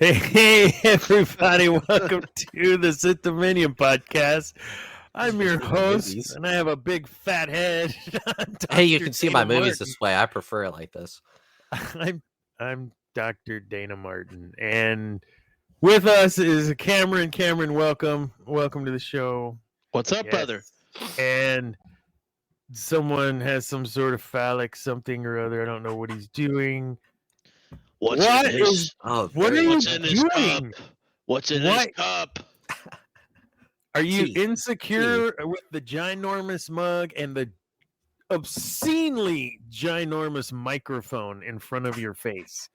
Hey, everybody, welcome to the Sith Dominion podcast. I'm your host, and I have a big fat head. Hey, you can see my Dana movies Martin. this way. I prefer it like this. I'm Dr. Dana Martin, and with us is Cameron. Cameron, welcome to the show. What's up, brother? And someone has some sort of phallic something or other. I don't know what he's doing. What's in his cup? What's in his cup? Are you insecure with the ginormous mug and the obscenely ginormous microphone in front of your face?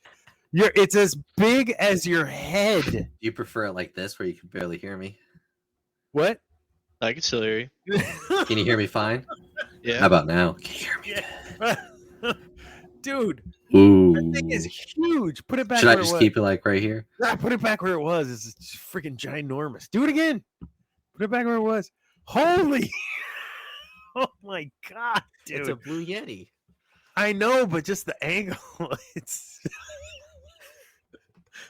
It's as big as your head. Do you prefer it like this where you can barely hear me? What? I can still hear you. Can you hear me fine? Yeah. How about now? Can you hear me? Yeah. Dude. Ooh. That thing is huge. Put it back. Should I just keep it like right here? Nah, put it back where it was. It's freaking ginormous. Do it again. Put it back where it was. Holy! Oh my god, dude! It's a Blue Yeti. I know, but just the angle. It's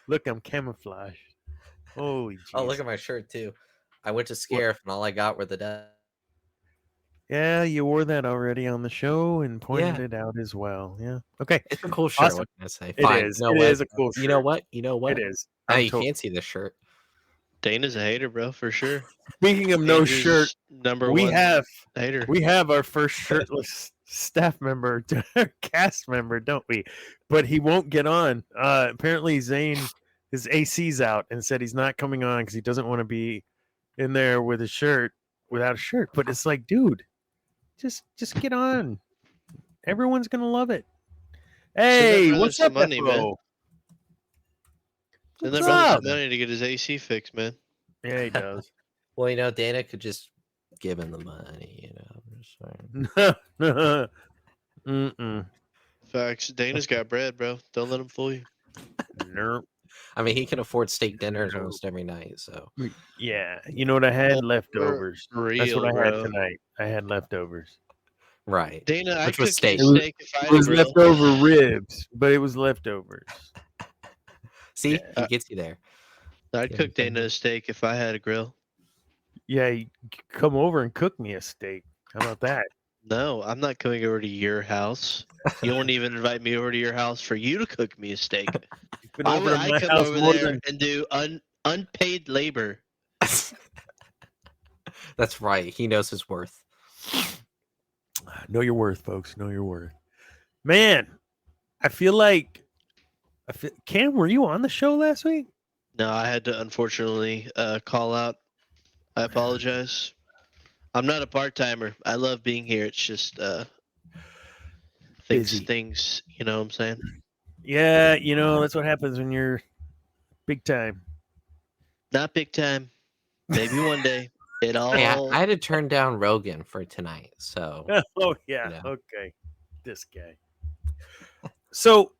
look, I'm camouflaged. Holy! Geez. Oh, look at my shirt too. I went to Scarif, and all I got were the dead. Yeah, you wore that already on the show and pointed it out as well. Yeah. Okay. It's a cool shirt. Awesome. What can I say? It is. You know it what? is a cool shirt. You know what? It is. Now you can't see the shirt. Dana's a hater, bro, for sure. Speaking of no shirt, number we one hater. We have our first shirtless staff member, cast member, don't we? But he won't get on. Apparently, Zane, his AC's out and said he's not coming on because he doesn't want to be in there with a shirt without a shirt. But it's like, dude, just get on. Everyone's gonna love it. Hey, what's up, money, man? Send that brother some money to get his AC fixed, man. Yeah, he does. Well, Dana could just give him the money, I'm just saying. Mm-mm. Facts. Dana's got bread, bro. Don't let him fool you. Nope. I mean, he can afford steak dinners almost every night, so. Yeah, you know what I had? Leftovers. That's what I had tonight. I had leftovers. Right. Dana, which I was cooked steak. steak if I had It was a grill. leftover ribs, but it was leftovers. See, he gets you there. I'd cook Dana a steak if I had a grill. Yeah, you come over and cook me a steak. How about that? No, I'm not coming over to your house. You won't even invite me over to your house for you to cook me a steak. Why would I come over there and do unpaid labor? That's right. He knows his worth. Know your worth, folks. Know your worth. Man, I feel like Cam, were you on the show last week? No, I had to unfortunately call out. I apologize. I'm not a part-timer. I love being here. It's just things, you know what I'm saying? Yeah, that's what happens when you're big time. Not big time. Maybe one day. I had to turn down Rogan for tonight, so. Oh yeah, okay. This guy. So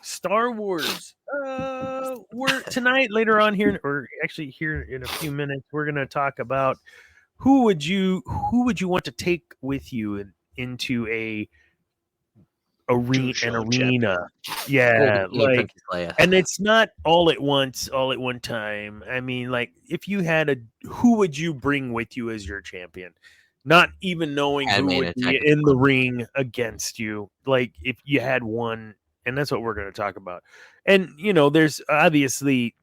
Star Wars. We're tonight later on here, or actually here in a few minutes, we're gonna talk about who would you want to take with you into an arena. Yeah, like, and it's not all at once, all at one time. I mean, like, if you had who would you bring with you as your champion? Not even knowing who would be in the ring against you. Like, if you had one, and that's what we're going to talk about. And, there's obviously,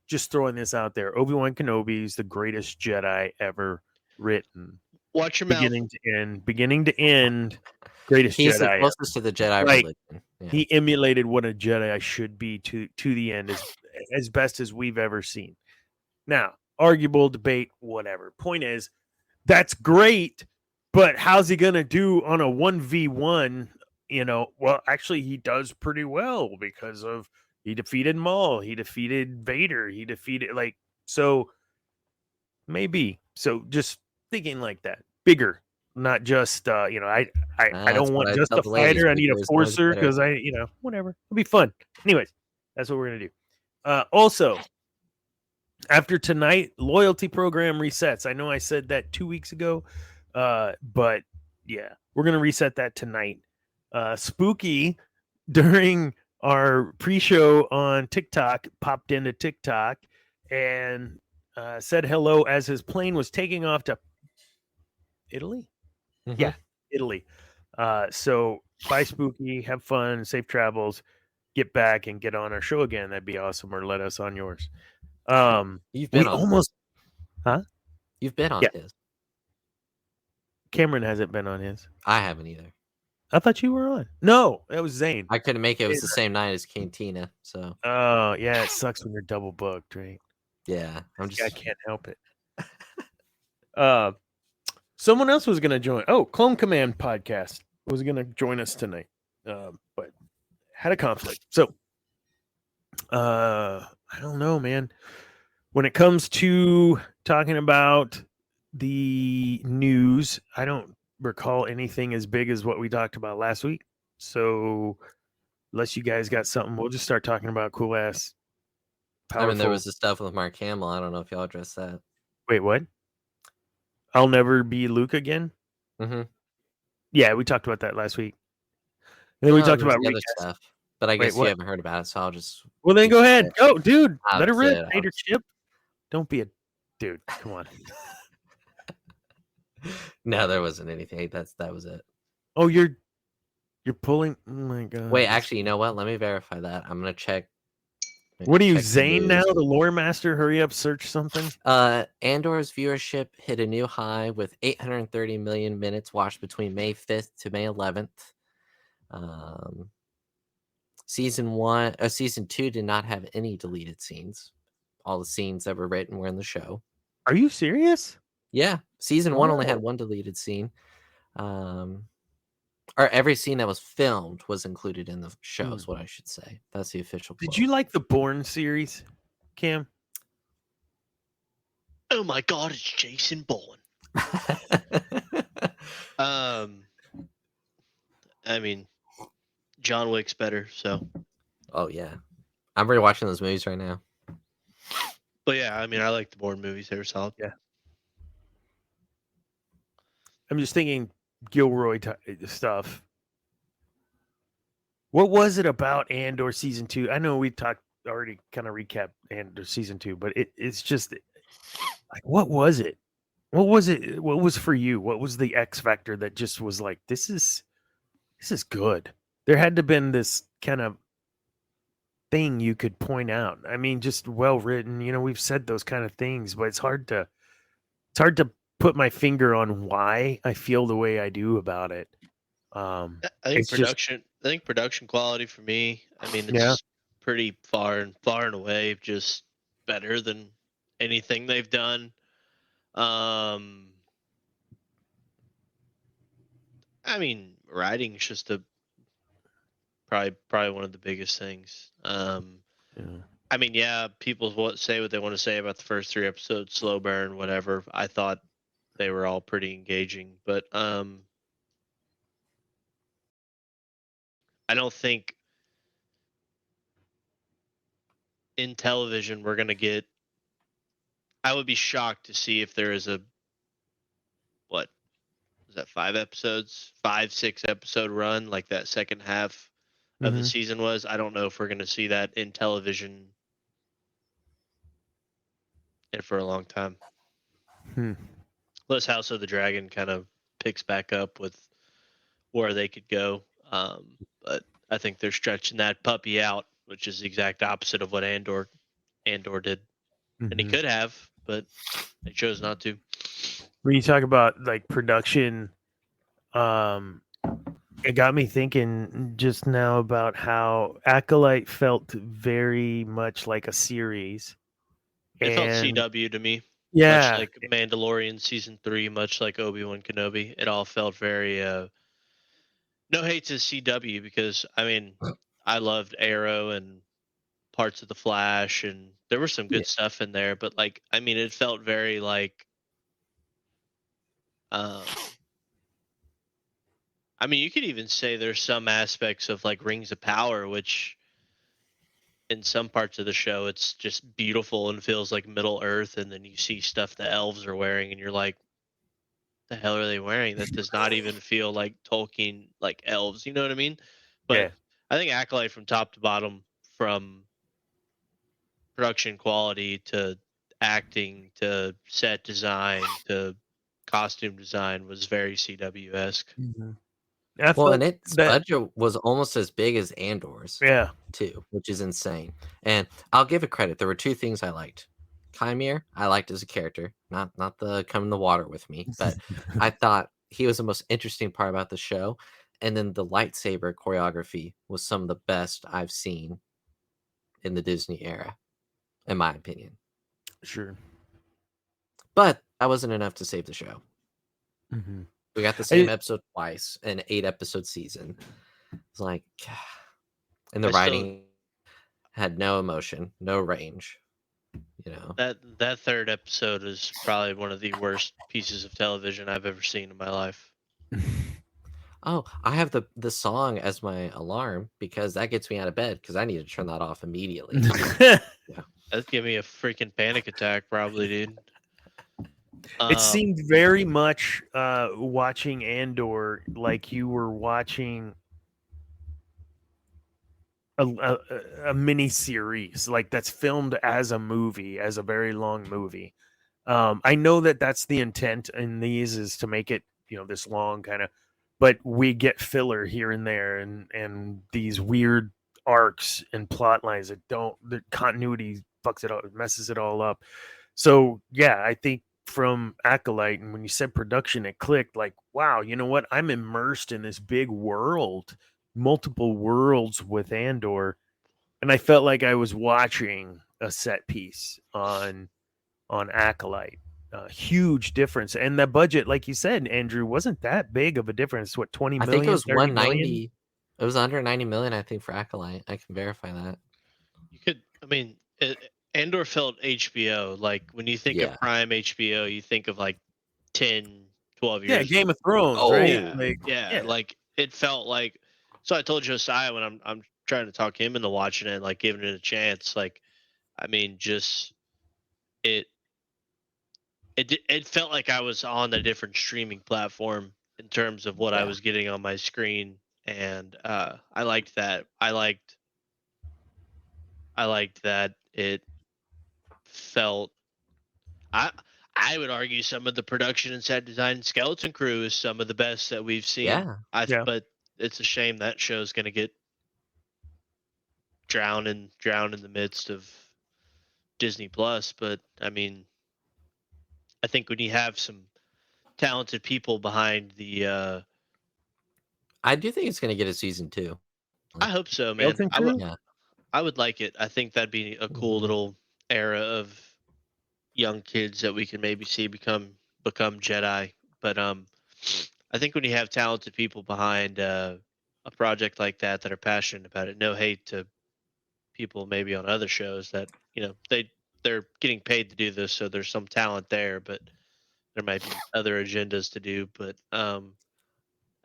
just throwing this out there. Obi-Wan Kenobi is the greatest Jedi ever written. Watch your beginning to end. Greatest He's Jedi. The closest to the Jedi religion. Yeah. He emulated what a Jedi should be to the end, as best as we've ever seen. Now, arguable debate, whatever. Point is, that's great, but how's he gonna do on a 1v1? Well, actually, he does pretty well because he defeated Maul, he defeated Vader, he defeated so maybe. So just thinking like that, bigger. Not just I don't want just a fighter. I need a forcer because whatever. It'll be fun. Anyways, that's what we're gonna do. Also, after tonight, loyalty program resets. I know I said that 2 weeks ago, but yeah, we're gonna reset that tonight. Spooky during our pre-show on TikTok popped into TikTok and said hello as his plane was taking off to Italy. Mhm. Yeah, Italy. So bye, Spooky. Have fun. Safe travels. Get back and get on our show again. That'd be awesome. Or let us on yours. You've been We on. almost. Huh? You've been on Yeah. his. Cameron hasn't been on his. I haven't either. I thought you were on. No, that was Zane. I couldn't make it. It was the same night as Cantina. So Oh, yeah. It sucks when you're double booked, right? yeah, I'm I just. can't help it. Someone else was going to join. Oh, Clone Command podcast was going to join us tonight, but had a conflict. So, I don't know, man. When it comes to talking about the news, I don't recall anything as big as what we talked about last week. So, unless you guys got something, we'll just start talking about cool ass. I mean, there was the stuff with Mark Hamill. I don't know if y'all addressed that. Wait, what? I'll never be Luke again. Mm-hmm. Yeah, we talked about that last week. And then we talked about the other stuff, but I guess you haven't heard about it, so I'll just. Well, then go ahead. Go, dude. Let it That's rip. it. Hater chip. Don't be a dude. Come on. No, there wasn't anything. That was it. Oh, you're pulling. Oh my god. Wait, actually, you know what? Let me verify that. I'm gonna check. What are you, check the Zane now? news. The lore master? Hurry up, search something. Andor's viewership hit a new high with 830 million minutes watched between May 5th to May 11th. Season 2 did not have any deleted scenes. All the scenes that were written were in the show. Are you serious? Yeah, season 1 only had Wow. one deleted scene. Or every scene that was filmed was included in the show, is what I should say. That's the official quote. Did you like the Bourne series, Cam? Oh my god, it's Jason Bourne. I mean, John Wick's better, so. Oh yeah, I'm rewatching those movies right now. But yeah, I mean, I like the Bourne movies. They were solid. Yeah. I'm just thinking Gilroy stuff. What was it about Andor season 2? I know we talked already, kind of recap Andor season 2, but it's just like, what was it? What was it? What was for you? What was the X factor that just was like, this is good? There had to have been this kind of thing you could point out. I mean, just well written. You know, we've said those kind of things, but it's hard to put my finger on why I feel the way I do about it. I think production quality for me. I mean, it's pretty far and away just better than anything they've done. I mean, writing is just probably one of the biggest things. I mean, yeah, people say what they want to say about the first 3 episodes, slow burn, whatever. I thought they were all pretty engaging, but I don't think in television we're gonna get. I would be shocked to see if there is a 5-6 episode run like that second half of the season was. I don't know if we're going to see that in television for a long time. Unless House of the Dragon kind of picks back up with where they could go. But I think they're stretching that puppy out, which is the exact opposite of what Andor did. And he could have, but they chose not to. When you talk about like production, it got me thinking just now about how Acolyte felt very much like a series. It felt CW to me. Yeah. Much like Mandalorian season 3, much like Obi-Wan Kenobi. It all felt very no hate to CW, because I mean I loved Arrow and parts of the Flash, and there was some good stuff in there, but like, I mean, it felt very like I mean, you could even say there's some aspects of like Rings of Power, which in some parts of the show it's just beautiful and feels like Middle Earth, and then you see stuff the elves are wearing and you're like, the hell are they wearing? That does not even feel like Tolkien, like elves, you know what I mean? But I think Acolyte from top to bottom, from production quality to acting to set design to costume design, was very CW-esque. I Well, and felt its that. budget was almost as big as Andor's Yeah, too, which is insane. And I'll give it credit. There were two things I liked. Chimere, I liked as a character, not the come in the water with me, but I thought he was the most interesting part about the show. And then the lightsaber choreography was some of the best I've seen in the Disney era, in my opinion. sure. But that wasn't enough to save the show. Mm-hmm. We got the same episode twice, an 8-episode season. It's like, and the writing had no emotion, no range. You know, that third episode is probably one of the worst pieces of television I've ever seen in my life. oh, I have the song as my alarm because that gets me out of bed because I need to turn that off immediately. That'd give me a freaking panic attack, probably, dude. It seemed very much watching Andor like you were watching a mini series, like that's filmed as a movie, as a very long movie. I know that that's the intent in these, is to make it, this long kind of, but we get filler here and there, and these weird arcs and plot lines that the continuity fucks it up, messes it all up. So yeah, I think from Acolyte, and when you said production, it clicked. Like, wow, you know what? I'm immersed in this big world, multiple worlds with Andor, and I felt like I was watching a set piece on Acolyte. Huge difference, and the budget, like you said, Andrew, wasn't that big of a difference. What, 20 I million? think it was 30 190. million? It was under 90 million, I think, for Acolyte. I can verify that. You could, I mean, Andor felt HBO. Like when you think of Prime HBO, you think of like 10, 12 years. Yeah, Game of Thrones, Oh, right? Yeah, Like, yeah, like it felt like. So I told Josiah when I'm trying to talk him into watching it, and like giving it a chance. Like, I mean, just it felt like I was on a different streaming platform in terms of what I was getting on my screen, and I liked that. I liked that it felt. I would argue some of the production and set design and skeleton crew is some of the best that we've seen. Yeah. But it's a shame that show's going to get drowned in the midst of Disney Plus. But I mean, I think when you have some talented people behind the, I do think it's going to get a season 2. I hope so, man. Skeleton I would like it. I think that'd be a cool little era of young kids that we can maybe see become Jedi. But I think when you have talented people behind a project like that are passionate about it, no hate to people maybe on other shows that they're getting paid to do this, so there's some talent there, but there might be other agendas to do. But I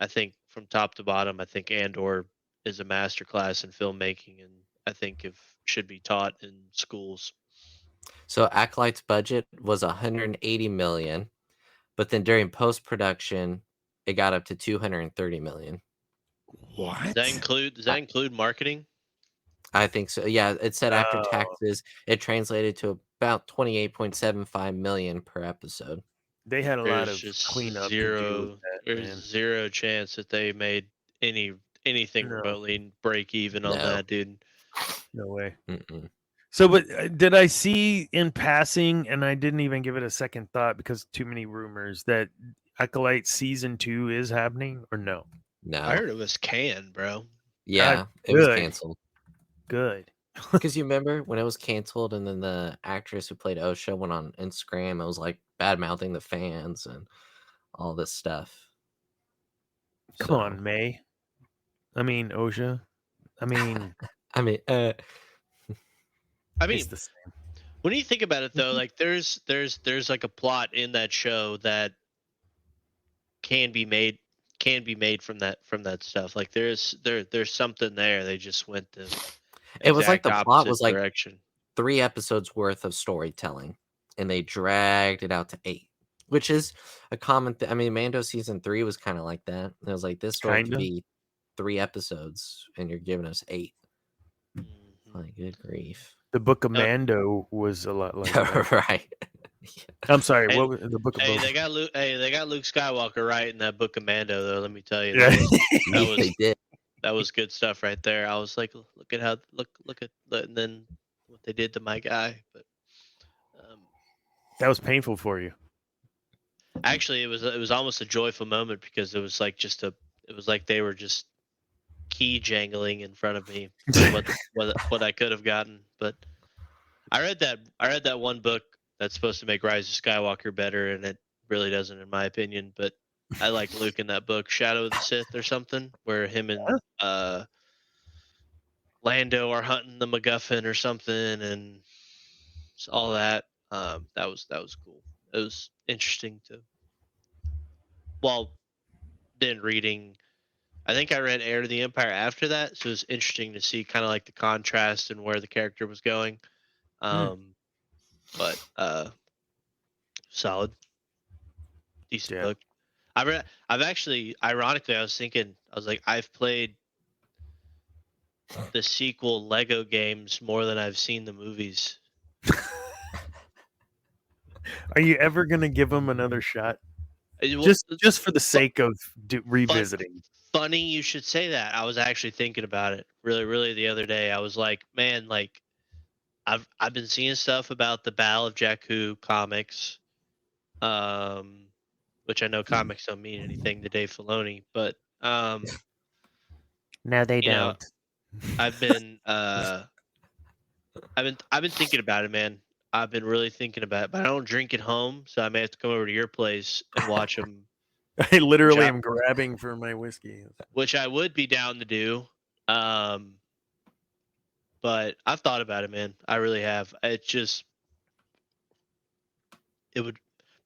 think from top to bottom, I think Andor is a masterclass in filmmaking, and I think should be taught in schools. So Acolyte's budget was 180 million, but then during post-production, it got up to 230 million. What? Does that include marketing? I think so. Yeah, it said after taxes, it translated to about 28.75 million per episode. They had a lot of just cleanup zero. to do with that, There's man. zero chance that they made anything remotely break even on that, dude. No way. Mm-mm. So, but did I see in passing, and I didn't even give it a second thought because too many rumors, that Acolyte season 2 is happening, or no? No. I heard it was canned, bro. Yeah, it was canceled. Good. Because you remember when it was canceled, and then the actress who played Osha went on Instagram. It was like bad mouthing the fans and all this stuff. Come on, May. I mean, Osha. I mean, it's the same. When you think about it, though, like there's like a plot in that show that can be made from that stuff. Like there's something there. They just went to. It was like the plot was like direction. 3 episodes worth of storytelling, and they dragged it out to 8, which is a common thing. I mean, Mando season 3 was kind of like that. It was like this story could be 3 episodes, and you're giving us 8. Mhm. Like, good grief. The Book of Uh, Mando was a lot like that. Right. I'm sorry. Hey, What was the Book of Hey, Boba? they got Luke. Hey, they got Luke Skywalker right in that Book of Mando, though. Let me tell you, Yeah. that was They did. that was good stuff right there. I was like, look at how look at and then what they did to my guy. But That was painful for you. actually, it was almost a joyful moment because it was like it was like they were just key jangling in front of me for what I could have gotten. But I read that one book that's supposed to make Rise of Skywalker better, and it really doesn't, in my opinion. But I like Luke in that book, Shadow of the Sith or something, where him and Lando are hunting the MacGuffin or something, and all that. That was cool. It was interesting to. Well, then reading. I think I read Heir to the Empire after that, so it was interesting to see kind of like the contrast and where the character was going. But solid, decent Yeah. book. I've actually, ironically, I was thinking, I was like, I've played the sequel Lego games more than I've seen the movies. Are you ever gonna give them another shot? Well, Just for the sake of revisiting. Funny you should say that. I was actually thinking about it really the other day. I was like, man, like I've been seeing stuff about the Battle of Jakku comics, which I know comics don't mean anything to Dave Filoni, but No, they you know, don't. I've been thinking about it, man. I've been really thinking about it, but I don't drink at home, so I may have to come over to your place and watch them. I literally am grabbing for my whiskey. Which I would be down to do. But I've thought about it, man. I really have.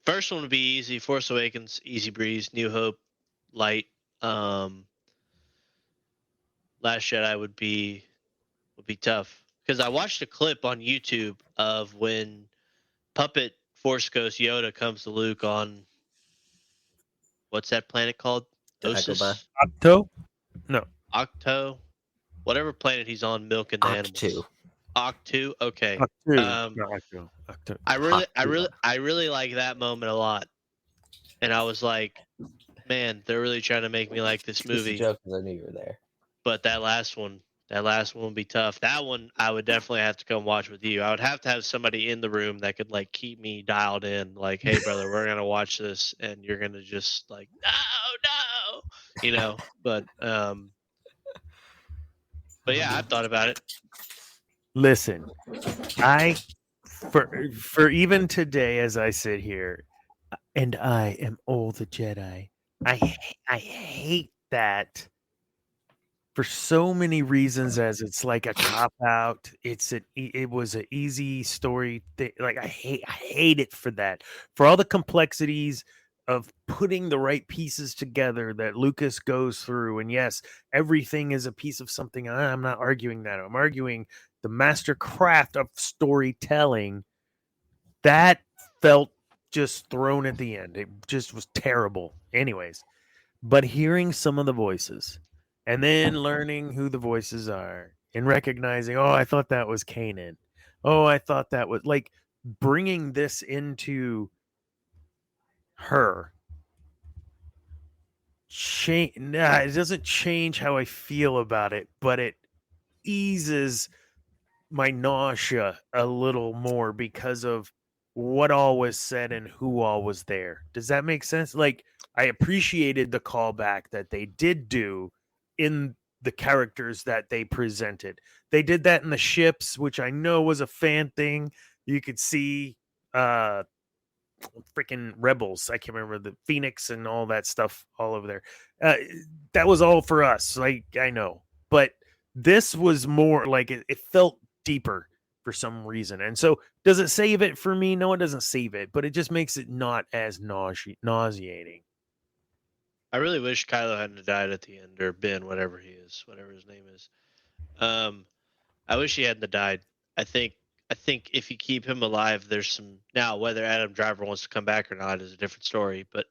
First one would be easy. Force Awakens, easy breeze. New Hope, light. Last Jedi would be tough because I watched a clip on YouTube of when puppet Force Ghost Yoda comes to Luke on what's that planet called? Dagobah. Osis? Octo? No. Octo? Whatever planet he's on, milking the animals. Octu. Octu? Okay. Octo. I really like that moment a lot. And I was like, man, they're really trying to make me like this movie. Joke, I knew you were there. But that last one would be tough. That one I would definitely have to come watch with you. I would have to have somebody in the room that could like keep me dialed in. Like, hey brother, we're gonna watch this, and you're gonna just like, no, you know. But yeah, I've thought about it. Listen, for even today as I sit here, and I am old the Jedi. I hate that for so many reasons, as it's like a cop out. It was an easy story thing. Like I hate it for that. For all the complexities of putting the right pieces together that Lucas goes through. And yes, everything is a piece of something. I'm not arguing that. I'm arguing the master craft of storytelling that felt just thrown at the end. It just was terrible. Anyways, but hearing some of the voices and then learning who the voices are and recognizing, oh, I thought that was Kanan. Oh, I thought that was like bringing this into her. It doesn't change how I feel about it, but it eases my nausea a little more because of what all was said and who all was there. Does that make sense? Like, I appreciated the callback that they did do in the characters that they presented. They did that in the ships, which I know was a fan thing. You could see freaking Rebels. I can't remember the Phoenix and all that stuff all over there. That was all for us. Like, I know, but this was more like it felt deeper for some reason. And so does it save it for me? No, it doesn't save it, but it just makes it not as nauseating. I really wish Kylo hadn't died at the end, or Ben, whatever his name is. I wish he hadn't died. I think if you keep him alive, there's some now whether Adam Driver wants to come back or not is a different story. But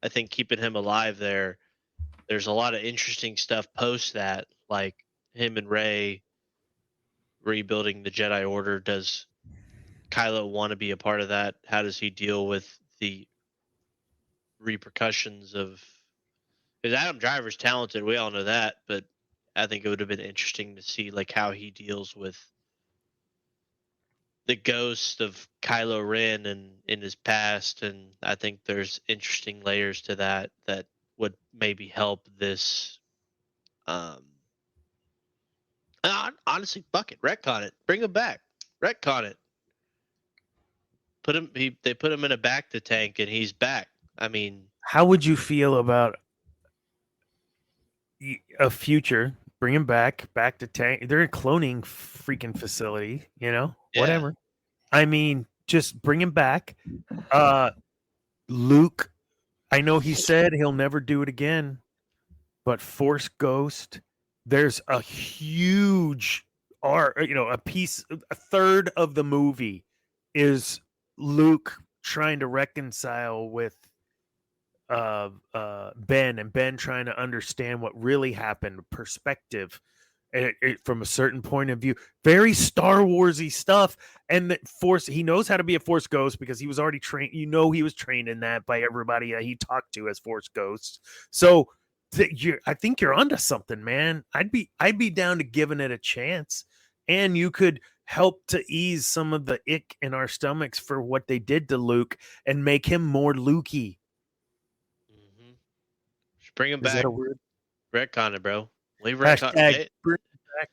I think keeping him alive there there's a lot of interesting stuff post that, like him and Rey rebuilding the Jedi Order. Does Kylo want to be a part of that? How does he deal with the repercussions of? Because Adam Driver's talented, we all know that, but I think it would have been interesting to see like how he deals with the ghost of Kylo Ren and in his past, and I think there's interesting layers to that that would maybe help this. Honestly, fuck it, retcon it, bring him back, retcon it. Put him. They put him in a back to tank, and he's back. I mean, How would you feel about a future? Bring him back to tank. They're a cloning freaking facility, yeah. whatever. I mean, just bring him back. Luke, I know he said he'll never do it again, but Force Ghost, there's a huge a third of the movie is Luke trying to reconcile with Ben, and Ben trying to understand what really happened, perspective from a certain point of view. Very Star Warsy stuff. And the Force, he knows how to be a Force Ghost because he was already trained. He was trained in that by everybody that he talked to as Force Ghosts. So I think you're onto something, man. I'd be down to giving it a chance, and you could help to ease some of the ick in our stomachs for what they did to Luke and make him more Lukey. Mm-hmm. Just bring him Is back. that a word? Retcon it, bro. Leave Hashtag retcon. bring back.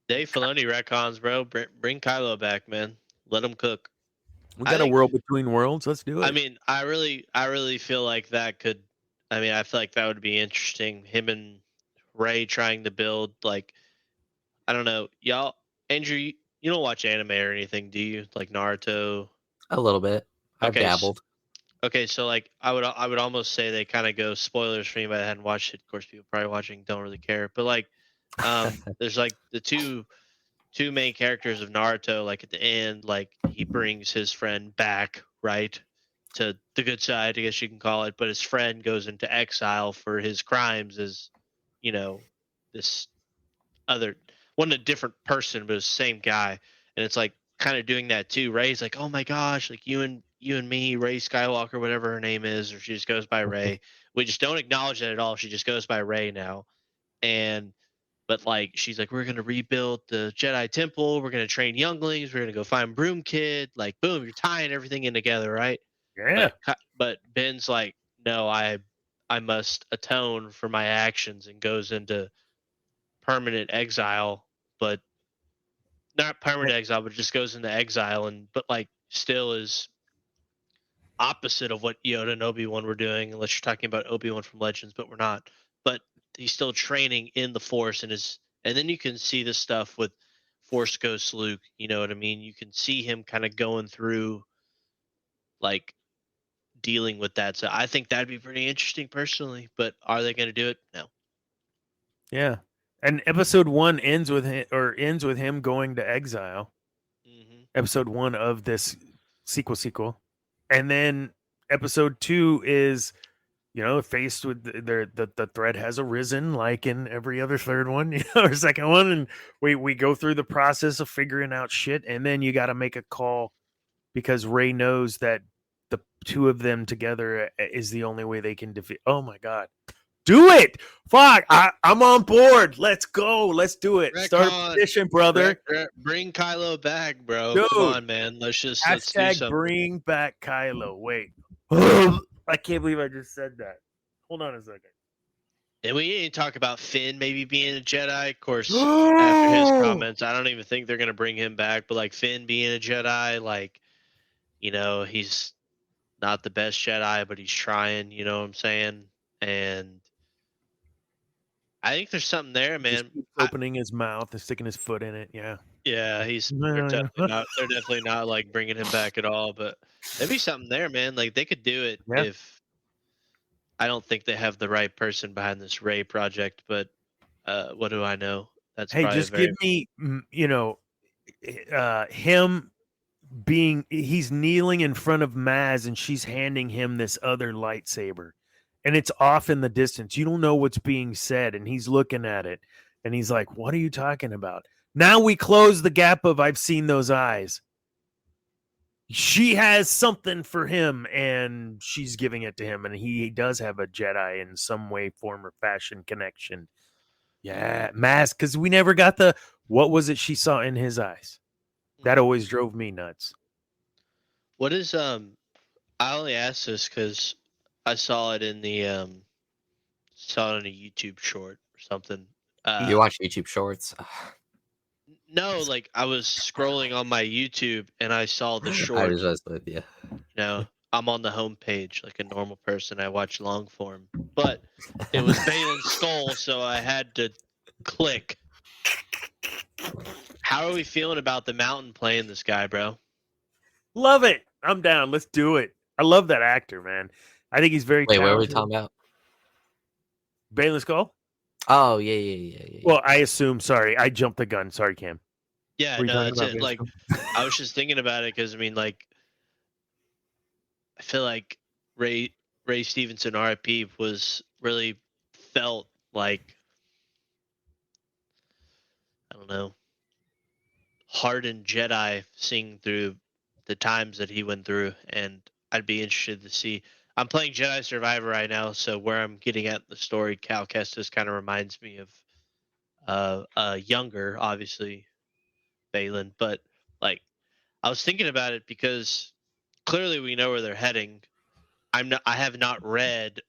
Dave Filoni retcons, bro. Bring Kylo back, man. Let him cook. We got a world between worlds. Let's do it. I mean, I really feel like that could. I mean, I feel like that would be interesting. Him and Rey trying to build, like, I don't know, y'all. Andrew, you don't watch anime or anything, do you? Like Naruto. A little bit. I've Okay, dabbled. Okay, so like I would almost say they kind of go spoilers for anybody that hadn't watched it. Of course, people probably watching don't really care, but like, there's like the two main characters of Naruto. Like at the end, like he brings his friend back, right, to the good side, I guess you can call it. But his friend goes into exile for his crimes as, this other wasn't a different person, but it was the same guy. And it's like kind of doing that too. Rey's like, oh my gosh, like you and me, Rey Skywalker, whatever her name is, or she just goes by Rey. We just don't acknowledge that at all. She just goes by Rey now. But like she's like, we're gonna rebuild the Jedi Temple, we're gonna train younglings, we're gonna go find Broom Kid. Like, boom, you're tying everything in together, right? Yeah. But Ben's like, no, I must atone for my actions, and goes into permanent exile, but not permanent exile, but just goes into exile, but like still is opposite of what Yoda and Obi-Wan were doing, unless you're talking about Obi-Wan from Legends, but we're not. But he's still training in the Force, and then you can see this stuff with Force Ghost Luke. You know what I mean? You can see him kind of going through, like, dealing with that. So I think that'd be pretty interesting personally. But are they going to do it? No. Yeah. And episode 1 ends with him going to exile. Mm-hmm. Episode 1 of this sequel. And then episode 2 is, faced with the threat has arisen, like in every other third one, or second one. And we go through the process of figuring out shit. And then you got to make a call because Rey knows that the two of them together is the only way they can defeat. Oh my God. Do it! Fuck! I'm on board. Let's go. Let's do it. Start a petition, brother. Bring Kylo back, bro. Dude. Come on, man. Let's do something. Bring back Kylo. Wait. I can't believe I just said that. Hold on a second. And we didn't talk about Finn maybe being a Jedi. Of course, after his comments, I don't even think they're going to bring him back. But like Finn being a Jedi, like, he's not the best Jedi, but he's trying. You know what I'm saying? And I think there's something there, man. Opening his mouth and sticking his foot in it. Yeah. Yeah, they're definitely not like bringing him back at all. But there'd be something there, man. Like they could do it if. I don't think they have the right person behind this Rey project, but what do I know? That's just give me, him he's kneeling in front of Maz, and she's handing him this other lightsaber, and it's off in the distance. You don't know what's being said, and he's looking at it, and he's like, "What are you talking about?" Now we close the gap of I've seen those eyes. She has something for him, and she's giving it to him, and he does have a Jedi in some way, form, or fashion connection. Yeah, mask, because we never got the what was it she saw in his eyes. That always drove me nuts. What is I only asked this because I saw it in the saw it in a YouTube short or something. You watch YouTube Shorts? No, like I was scrolling on my YouTube and I saw the I short. was just with you. You know, I'm on the homepage like a normal person. I watch long form, but it was Balin's skull, so I had to click. How are we feeling about the mountain playing this guy, bro? Love it. I'm down. Let's do it. I love that actor, man. I think he's very Wait, what were we talented. talking about? Balin Skull? Oh, yeah. Well, I assume. Sorry, I jumped the gun. Sorry, Cam. Yeah, Were you no, talking that's about it. Balin Like, Skull? I was just thinking about it because I mean, like, I feel like Ray Stevenson RIP was really felt like, I don't know, hardened Jedi seeing through the times that he went through, and I'd be interested to see. I'm playing Jedi Survivor right now, so where I'm getting at the story, Cal Kestis kind of reminds me of younger, obviously, Balin, but like I was thinking about it because clearly we know where they're heading. I have not read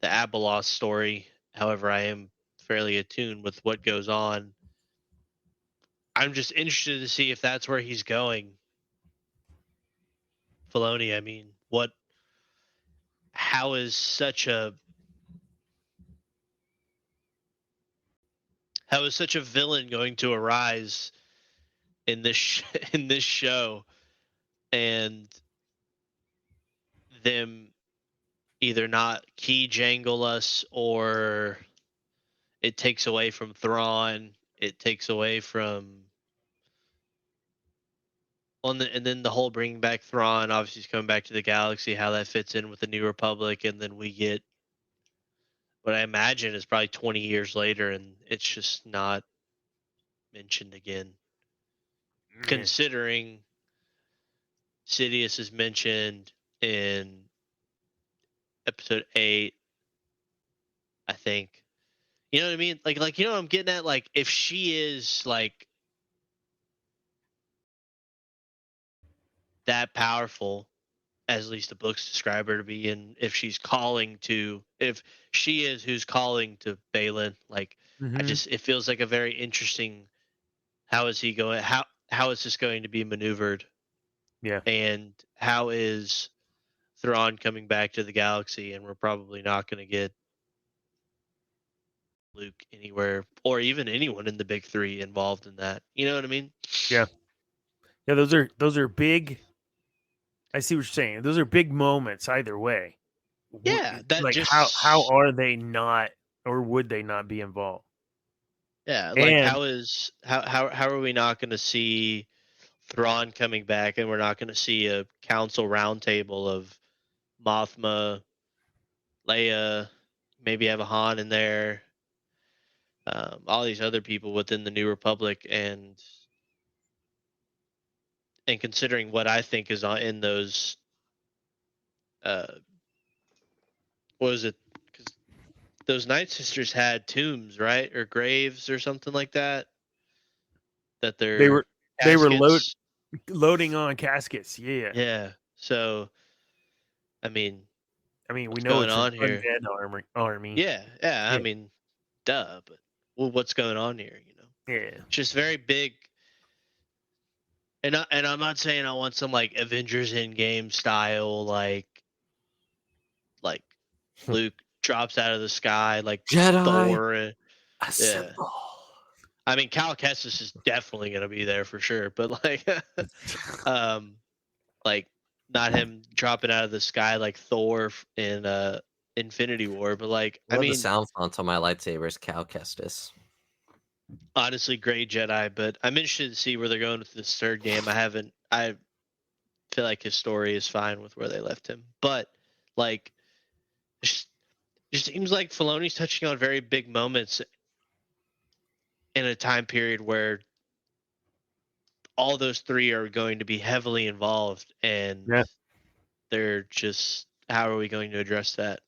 the Abeloth story. However, I am fairly attuned with what goes on. I'm just interested to see if that's where he's going. Filoni, I mean, how is such a villain going to arise in this in this show, and them either not key jangle us, or it takes away from Thrawn, it takes away from and then the whole bringing back Thrawn, obviously he's coming back to the galaxy, how that fits in with the New Republic, and then we get what I imagine is probably 20 years later, and it's just not mentioned again. Considering Sidious is mentioned in episode 8, I think. You know what I mean? Like you know what I'm getting at? Like, if she is like that powerful, as at least the books describe her to be, and if she is who's calling to Balin, like Mhm. it feels like a very interesting. How is he going? How is this going to be maneuvered? Yeah. And how is Thrawn coming back to the galaxy? And we're probably not going to get Luke anywhere, or even anyone in the big three involved in that. You know what I mean? Yeah. Yeah, those are big. I see what you're saying. Those are big moments either way. Yeah, that Like how just are they not, or would they not be involved? yeah. Like, And how are we not going to see Thrawn coming back, and we're not going to see a council roundtable of Mothma, Leia, maybe have a Han in there, all these other people within the New Republic, and considering what I think is in those, uh, what was it? Because those Night Sisters had tombs, right, or graves, or something like that. That they they're were they were caskets. loading on caskets. Yeah. Yeah. So, I mean, I mean, we what's know going it's an on here? undead army. Yeah. Yeah. I Yeah. mean, duh. But what's going on here? You know, Yeah. just very big. And I'm not saying I want some like Avengers Endgame style, like Luke drops out of the sky like Jedi Thor. Yeah. assemble. I mean, Cal Kestis is definitely going to be there for sure, but um, like not him dropping out of the sky like Thor in Infinity War, but like, I I love the mean, sound font on my lightsabers, Cal Kestis. honestly, great Jedi, but I'm interested to see where they're going with this third game. I feel like his story is fine with where they left him, but like, just Just seems like Filoni's touching on very big moments in a time period where all those three are going to be heavily involved, and Yeah. they're just, how are we going to address that?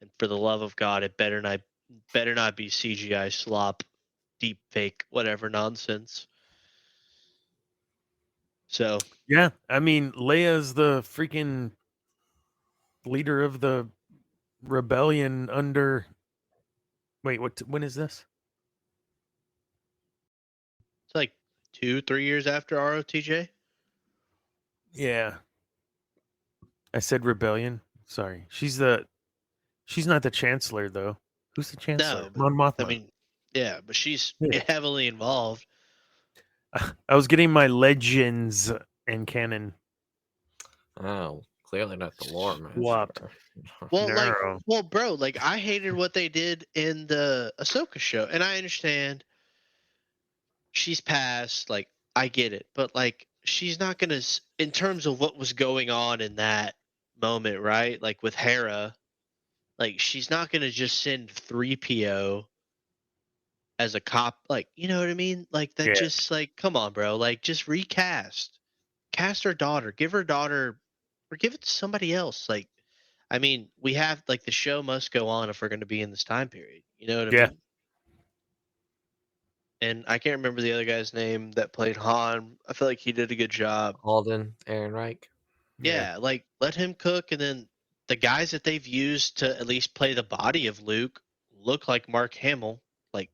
And for the love of God, it better not be CGI slop, deep fake, whatever nonsense. So Yeah, I mean, Leia's the freaking leader of the rebellion under. Wait, what? When is this? it's like 2-3 years after ROTJ. Yeah, I said rebellion. Sorry, she's not the chancellor though. Who's the chancellor? No, but Mon I Mothma. mean, yeah, but she's Yeah. heavily involved. I was getting my legends and canon Oh, clearly not the lore swapped. master. No. Well, bro, like I hated what they did in the Ahsoka show, and I understand she's passed. Like I get it, but like she's not gonna, in terms of what was going on in that moment, right? Like with Hera, like she's not gonna just send 3PO as a cop. Like, you know what I mean? Like that, Yeah. just like, come on, bro. Like just recast, cast her daughter, give her daughter, or give it to somebody else. Like, I mean, we have, like, the show must go on if we're going to be in this time period. You know what I Yeah. mean? And I can't remember the other guy's name that played Han. I feel like he did a good job. Alden Ehrenreich. Yeah, like let him cook, and then the guys that they've used to at least play the body of Luke look like Mark Hamill. Like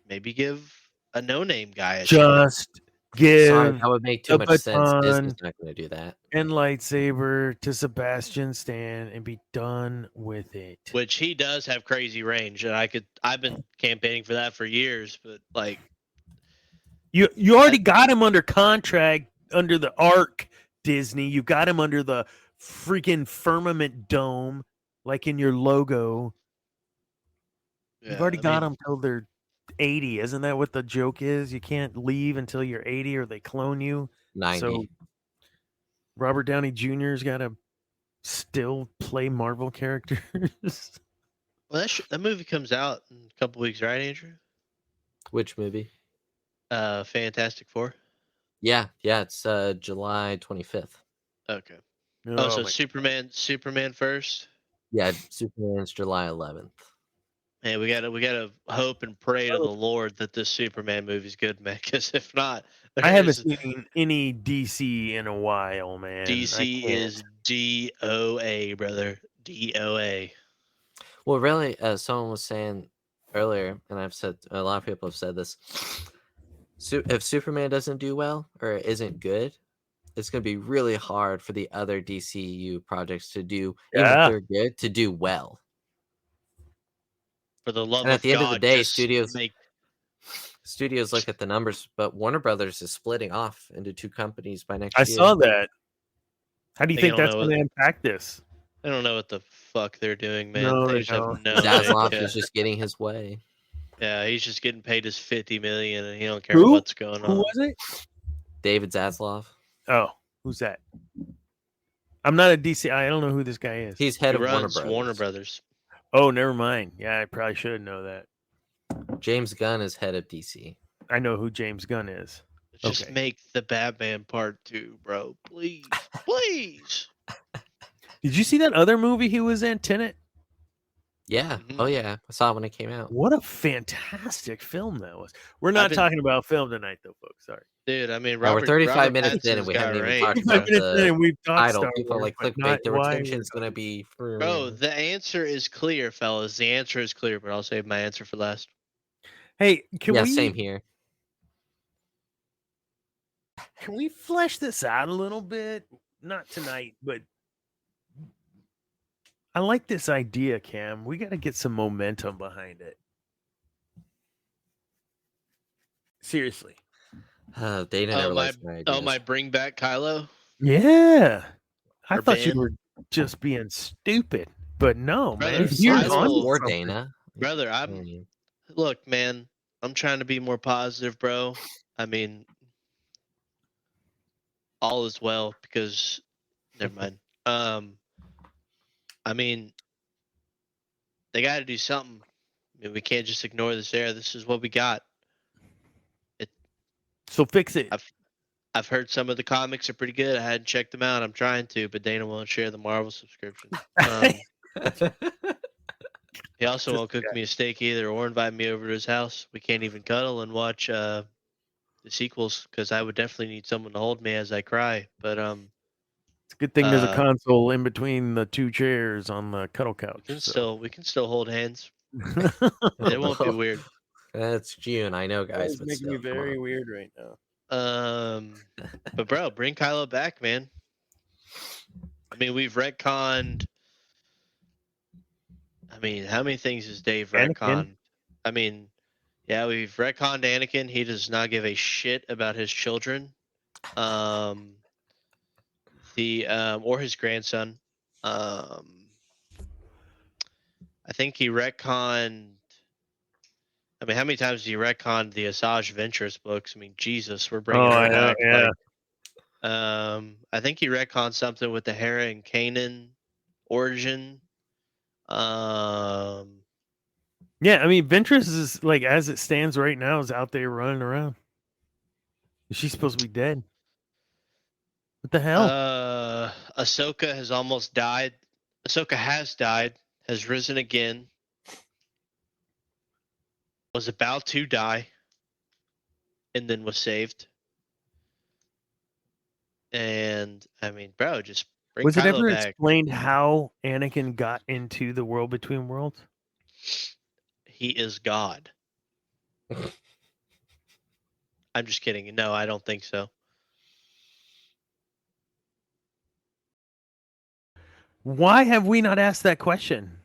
maybe give a no-name guy a chance. Just give Sorry, that would make too the much sense. Disney's baton not going to do that. and lightsaber to Sebastian Stan and be done with it. Which he does have crazy range, and I've been campaigning for that for years, but like You already got him under contract under the Ark, Disney. You got him under the freaking firmament dome, like in your logo. You've already got them till they're 80. Isn't that what the joke is? You can't leave until you're 80 or they clone you. 90. So Robert Downey Jr.'s got to still play Marvel characters. Well, that movie comes out in a couple weeks, right, Andrew? Which movie? Fantastic Four. Yeah, it's July 25th. Okay. Oh, So my- Superman first. Yeah, Superman's July 11th. Man, we gotta hope and pray to the Lord that this Superman movie's good, man. Because if not, I haven't seen any DC in a while, man. I DC can't. is DOA, brother. DOA. Well, really, someone was saying earlier, and I've said a lot of people have said this. If Superman doesn't do well or isn't good, it's going to be really hard for the other DCU projects to do, even if Yeah. they're good, to do well. For the love And of at the end of the God, day, just studios look at the numbers, but Warner Brothers is splitting off into two companies by next I year. saw that. How do you They think don't that's know going to impact this? I don't know what the fuck they're doing, man. No, they they just have don't. no Zaslav idea. is just getting his way. Yeah, he's just getting paid his $50 million, and he don't care Who? what's going on. Who was it? David Zaslav. Oh, who's that? I'm not a DC. I don't know who this guy is. He's head He of Warner runs Brothers. Warner Brothers. Oh, never mind. Yeah, I probably should know that. James Gunn is head of DC. I know who James Gunn is. Just Okay. make the Batman Part 2, bro. Please. Please. Did you see that other movie he was in, Tenet? Yeah. Mhm. Oh, yeah. I saw it when it came out. What a fantastic film that was. We're not talking about film tonight, though, folks. Sorry. Dude, I mean, Yeah, we're 35 Robert minutes in, and Pattinson's we got haven't even range, talked bro. about 35 minutes in the and we've talked title. Star People are Wars, like but clickbait. not The why retention's we're going to be for. Bro, the answer is clear, fellas. The answer is clear, but I'll save my answer for last. Hey, can Same here. we flesh this out a little bit? Not tonight, but I like this idea, Cam. We got to get some momentum behind it. Seriously. Dana never likes my ideas. my bring back Kylo? Yeah. I Or thought you Ben? were just being stupid, but no, Brother, man. You're I will- for Dana. Brother, look, man, I'm trying to be more positive, bro. I mean, all is well because never mind. I mean, they got to do something. I mean, we can't just ignore this era. This is what we got. So fix it. I've heard some of the comics are pretty good. I hadn't checked them out. I'm trying to, but Dana won't share the Marvel subscription. He also won't cook me a steak either, or invite me over to his house. We can't even cuddle and watch the sequels because I would definitely need someone to hold me as I cry. But it's a good thing there's a console in between the two chairs on the cuddle couch. We can still hold hands. It won't be weird. That's June, I know, guys. It's making me very weird right now. But bro, bring Kylo back, man. I mean, we've retconned. I mean, how many things has Dave retconned? I mean, yeah, we've retconned Anakin. He does not give a shit about his children, or his grandson. I think he retconned. I mean, how many times do you retcon the Asajj Ventress books? I mean, Jesus, we're bringing her back. Yeah. I think he retconned something with the Hera and Kanan origin. Yeah, I mean, Ventress is like, as it stands right now, is out there running around. She's supposed to be dead. What the hell? Ahsoka has almost died. Ahsoka has died, has risen again. Was about to die, and then was saved. And I mean, bro, just bring Was it Kylo ever back. explained how Anakin got into the world between worlds? He is God. I'm just kidding. No, I don't think so. Why have we not asked that question?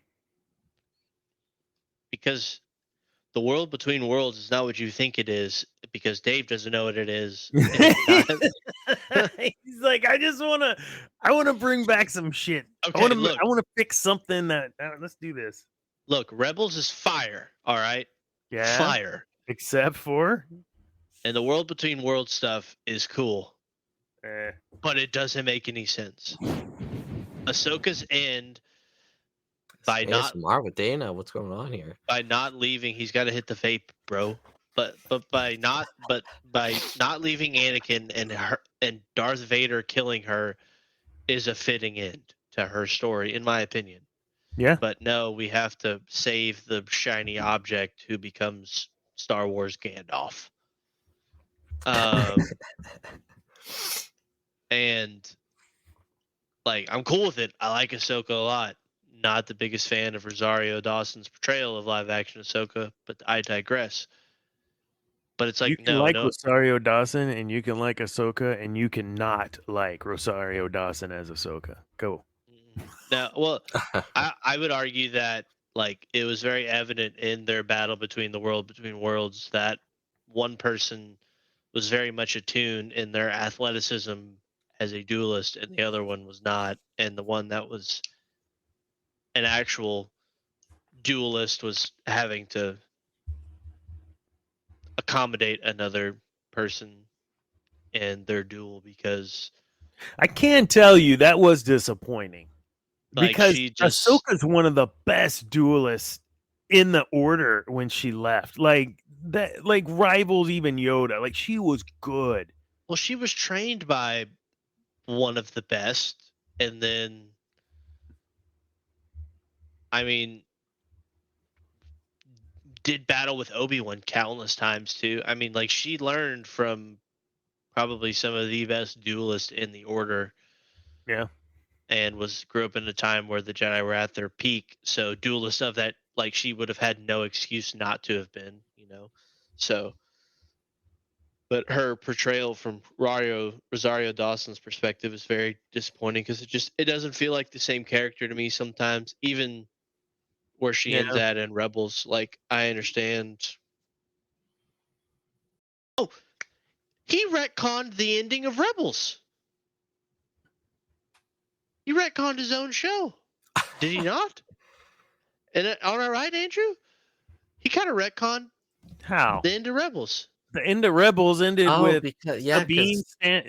Because the world between worlds is not what you think it is, because Dave doesn't know what it is. He's like, I want to bring back some shit. Okay, I want to fix something that, let's do this. Look, Rebels is fire, all right? Yeah. Fire. Except for? And the world between worlds stuff is cool. But it doesn't make any sense. Ahsoka's end by not with Dana, what's going on here? By not leaving, he's got to hit the vape, bro. But by not leaving Anakin and Darth Vader killing her is a fitting end to her story, in my opinion. Yeah. But no, we have to save the shiny object who becomes Star Wars Gandalf. And like, I'm cool with it. I like Ahsoka a lot. Not the biggest fan of Rosario Dawson's portrayal of live action Ahsoka, but I digress. But it's like, you can Rosario Dawson, and you can like Ahsoka, and you cannot like Rosario Dawson as Ahsoka. Go. Now, well, I would argue that like it was very evident in their battle between the world between worlds that one person was very much attuned in their athleticism as a duelist, and the other one was not. And the one that was an actual duelist was having to accommodate another person in their duel, because I can tell you that was disappointing, like, because Ahsoka's one of the best duelists in the order when she left. Like that, like rivals even Yoda. Like, she was good. Well, she was trained by one of the best, and then I mean, did battle with Obi-Wan countless times too. I mean, like, she learned from probably some of the best duelists in the order. Yeah. And grew up in a time where the Jedi were at their peak. So duelists of that, like, she would have had no excuse not to have been, you know? So, but her portrayal from Rosario Dawson's perspective is very disappointing, because it doesn't feel like the same character to me sometimes, even where she ends at in Rebels. Like, I understand. Oh, he retconned the ending of Rebels. He retconned his own show. Did he not? And am I right, Andrew? He kind of retconned the end of Rebels. The end of Rebels ended with Sabine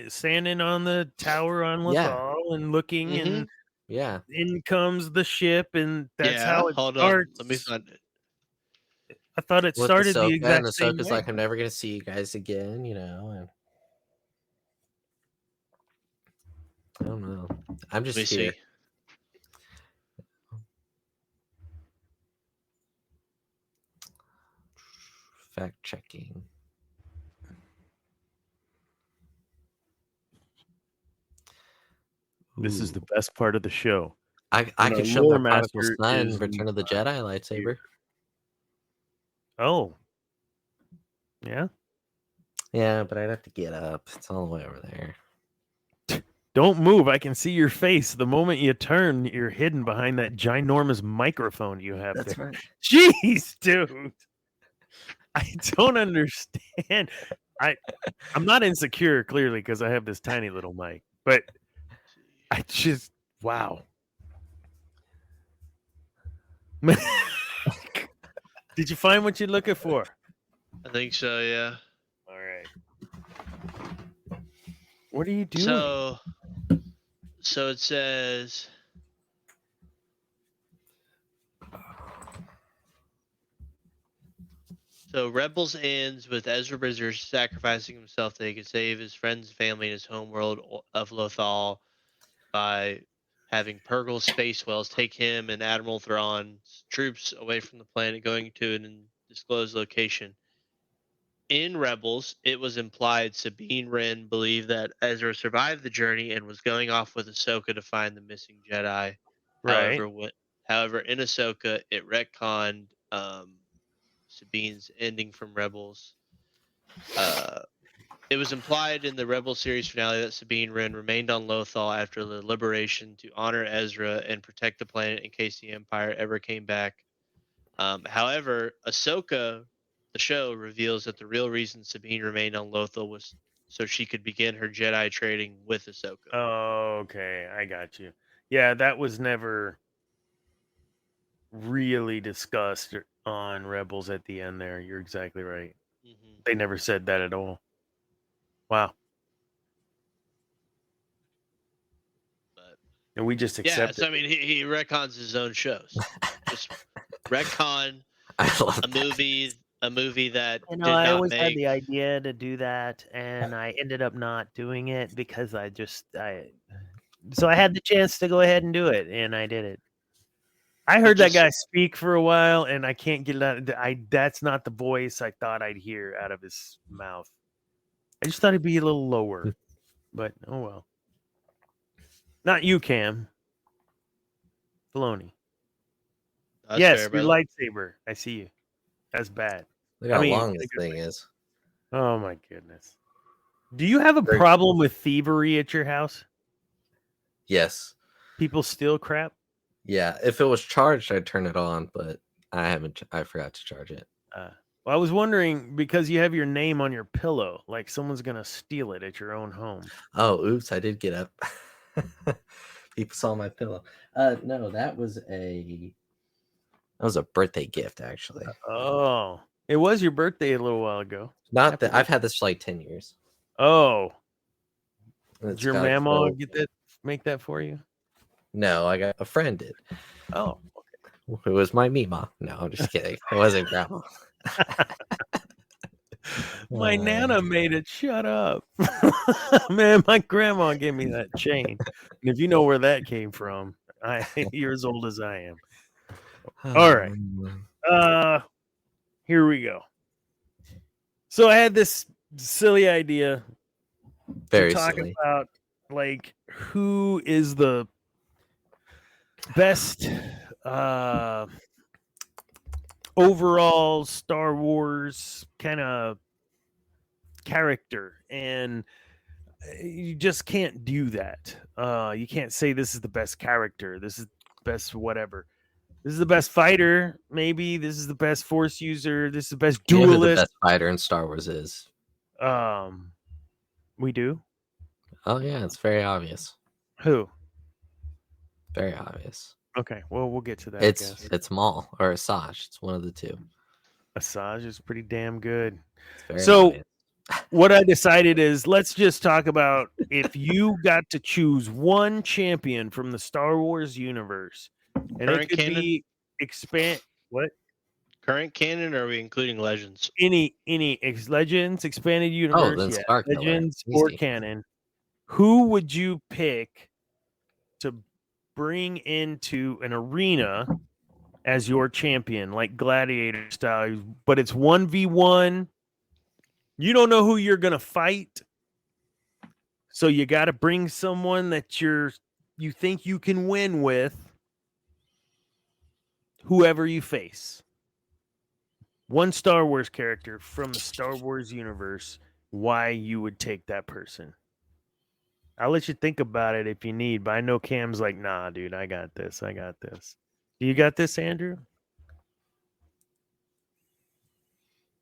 standing on the tower on Lothal and looking, and Yeah. in comes the ship, and that's Yeah, how it hold on. starts. Let me find it. I thought it With started the Ahsoka, and exact same Ahsoka's way. like, I'm never gonna see you guys again, and I don't know. I'm Let just me here. see. Fact checking. This is Ooh. the best part of the show. I when could our show lore my possible master son is Return of the not Jedi lightsaber. Oh, yeah. Yeah, but I'd have to get up. It's all the way over there. Don't move. I can see your face. The moment you turn, you're hidden behind that ginormous microphone you have That's there. right. Jeez, dude. I don't understand. I'm not insecure, clearly, because I have this tiny little mic. But I just wow. Did you find what you're looking for? I think so. Yeah. All right. What are you doing? So it says. So Rebels ends with Ezra Bridger sacrificing himself so he could save his friends, family, and his homeworld of Lothal by having Purgle space whales take him and Admiral Thrawn's troops away from the planet, going to an undisclosed location. In Rebels, it was implied Sabine Wren believed that Ezra survived the journey and was going off with Ahsoka to find the missing Jedi. Right. However, in Ahsoka, it retconned Sabine's ending from Rebels. It was implied in the Rebel series finale that Sabine Wren remained on Lothal after the liberation to honor Ezra and protect the planet in case the Empire ever came back. However, Ahsoka, the show, reveals that the real reason Sabine remained on Lothal was so she could begin her Jedi training with Ahsoka. Oh, okay. I got you. Yeah, that was never really discussed on Rebels at the end there. You're exactly right. Mm-hmm. They never said that at all. Wow. But And we just yeah, accept so it. I mean, he retcons his own shows. Just retcon I love a that. movie that You know, did I not always had make. the idea to do that, and I ended up not doing it because so I had the chance to go ahead and do it, and I did it. I heard that just- guy speak for a while, and I can't get it out. That's not the voice I thought I'd hear out of his mouth. I just thought it'd be a little lower, but oh well. Not you, Cam. Filoni. That's Yes, fair, your brother. lightsaber. I see you. That's bad. Look how I mean, long in a this good thing way. is. Oh my goodness. Do you have a Very- problem with thievery at your house? Yes. People steal crap? Yeah. If it was charged, I'd turn it on, but I haven't. I forgot to charge it. Well, I was wondering because you have your name on your pillow, like someone's gonna steal it at your own home. Oh, oops! I did get up. People saw my pillow. No, that was a birthday gift, actually. Oh, it was your birthday a little while ago. Not that I've had this for like 10 years. Oh, And did it's your got a mama cool- make that for you? No, I got a friend did. Oh, It was my Mima. No, I'm just kidding. It wasn't grandma. my Nana made it. Shut up, man. My grandma gave me that chain, and if you know where that came from, you're as old as I am. All right. Here we go. So I had this silly idea Very to talk silly. about like who is the best overall Star Wars kind of character, and you just can't do that. You can't say this is the best character, this is best whatever. This is the best fighter, maybe. This is the best force user. This is the best You know who the duelist. best fighter in Star Wars is? We do. Oh yeah, it's very obvious. Who? Very obvious. Okay, well, we'll get to that. I guess It's Maul or Asajj. It's one of the two. Asajj is pretty damn good. It's very So obvious. what I decided is let's just talk about if you got to choose one champion from the Star Wars universe, and Current it could canon? be what Current canon, or are we including Legends? any Legends expanded universe, then yeah, Star Killer. Legends or Easy. canon, who would you pick to bring into an arena as your champion, like gladiator style, but it's 1v1. You don't know who you're gonna fight, so you got to bring someone that you think you can win with. Whoever you face, one Star Wars character from the Star Wars universe. Why you would take that person? I'll let you think about it if you need, but I know Cam's like, nah, dude, I got this. Do you got this, Andrew?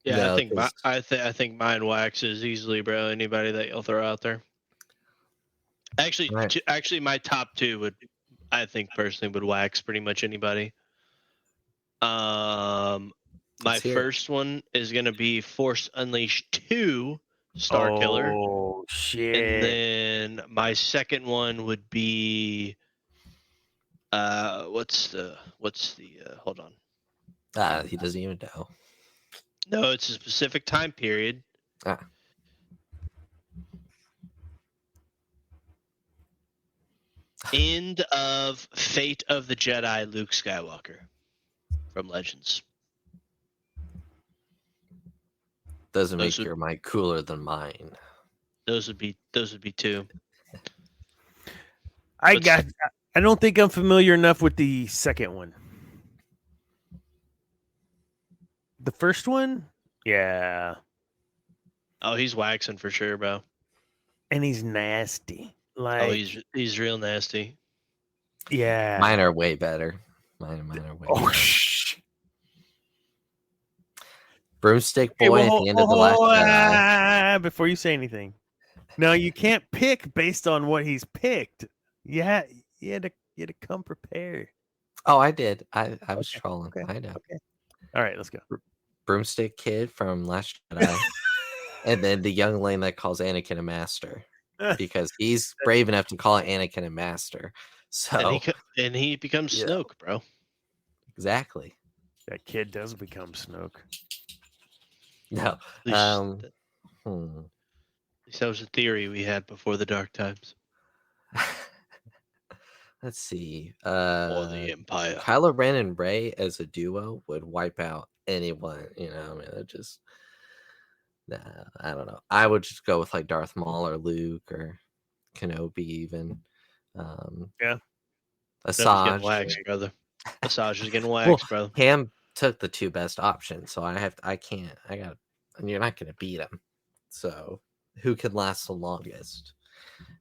Yeah, No, I think mine waxes easily, bro. Anybody that you'll throw out there. Actually, Right. actually, my top two would, I think personally, would wax pretty much anybody. My Let's hear it. first one is gonna be Force Unleashed 2 Star Killer, Oh shit! and then my second one would be what's the hold on. He doesn't even know. No, it's a specific time period. Ah. End of Fate of the Jedi, Luke Skywalker from Legends. Doesn't Those make would- your mic cooler than mine. Those would be two. I What's- don't think I'm familiar enough with the second one. The first one, yeah, Oh, he's waxing for sure, bro. and he's nasty. Like, Oh, he's real nasty. yeah. Mine are way better. Mine are way Oh, better. shh. Broomstick Okay, Boy well, at the end of the last Jedi. before you say anything, now you can't pick based on what he's picked. Yeah, you had to come prepared. Oh, I did. I was Okay, trolling. okay, I know. okay. All right, let's go. Broomstick Kid from Last Jedi, and then the young lane that calls Anakin a master because he's brave enough to call Anakin a master. So And he becomes Yeah. Snoke, bro. exactly. That kid does become Snoke. No. At least, Um, at least that was a theory we had before the dark times. Let's see. Or the Empire. Kylo Ren and Rey as a duo would wipe out anyone. I mean, it just. Nah, I don't know. I would just go with like Darth Maul or Luke or Kenobi even. Yeah. Nobody's getting Asajj. waxed, brother. Asajj is getting Well, waxed, brother. Cam took the two best options, so and you're not gonna beat him. So who can last the longest?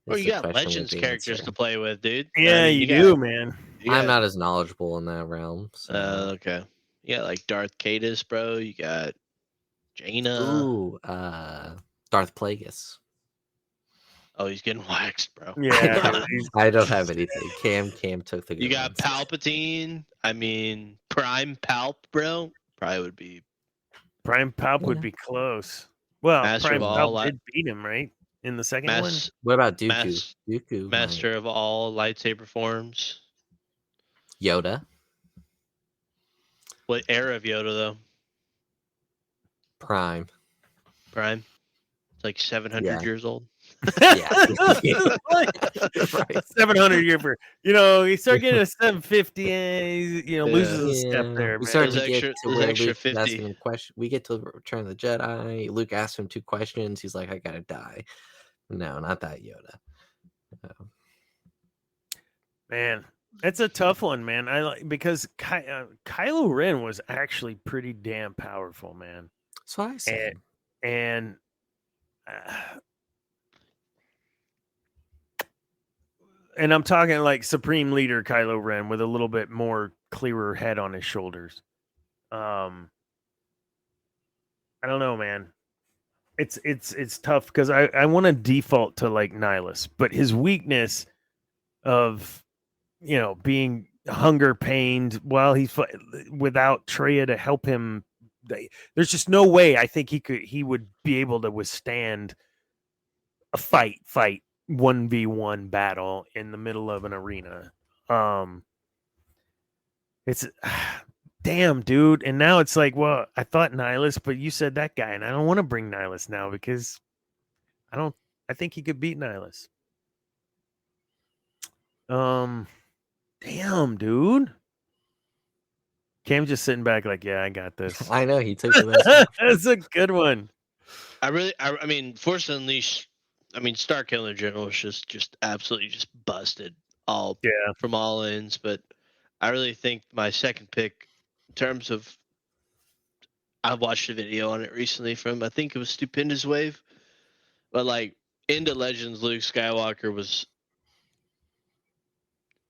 Well, is you the got question Legends with the characters answer. to play with, dude. Yeah, you do, man. I'm not as knowledgeable in that realm. So. Okay. You got like Darth Cadus, bro. You got Jaina. Ooh, Darth Plagueis. Oh, he's getting waxed, bro. Yeah, I don't have anything. Cam took the good You got ones. Palpatine. I mean, Prime Palp, bro. Probably would be Prime Palp would Yeah. be close. Well, Master Prime of all Palp did beat him, right? In the second one? What about Dooku? Mas- Dooku, might- master of all lightsaber forms. Yoda, What era of Yoda though? Prime. Prime. It's like 700 Yeah. years old. Yeah. Like 700 year for, you start getting a 750 and he, loses a step Yeah. there, We man. start There's to get extra- to there's where extra Luke is asking 50. him question. We get to Return of the Jedi. Luke asks him 2 questions. He's like, "I gotta die." No, not that Yoda. Man, it's a tough one, man. I like because Kylo Ren was actually pretty damn powerful, man. So I say, And and I'm talking like Supreme Leader Kylo Ren with a little bit more clearer head on his shoulders. I don't know, man. It's tough because I want to default to like Nihilus, but his weakness of being hunger pained while he's without Traya to help him, there's just no way I think he would be able to withstand a fight 1v1 battle in the middle of an arena. It's damn, dude. And now it's like, well, I thought Nihilus, but you said that guy, and I don't want to bring Nihilus now because I think he could beat Nihilus. Damn, dude. Cam's just sitting back like, yeah, I got this. I know he took the best. That's a good one. I mean, Force Unleashed. I mean, Starkiller in general is just absolutely just busted from all ends. But I really think my second pick, in terms of, I watched a video on it recently from, I think it was Stupendous Wave, but like into Legends, Luke Skywalker was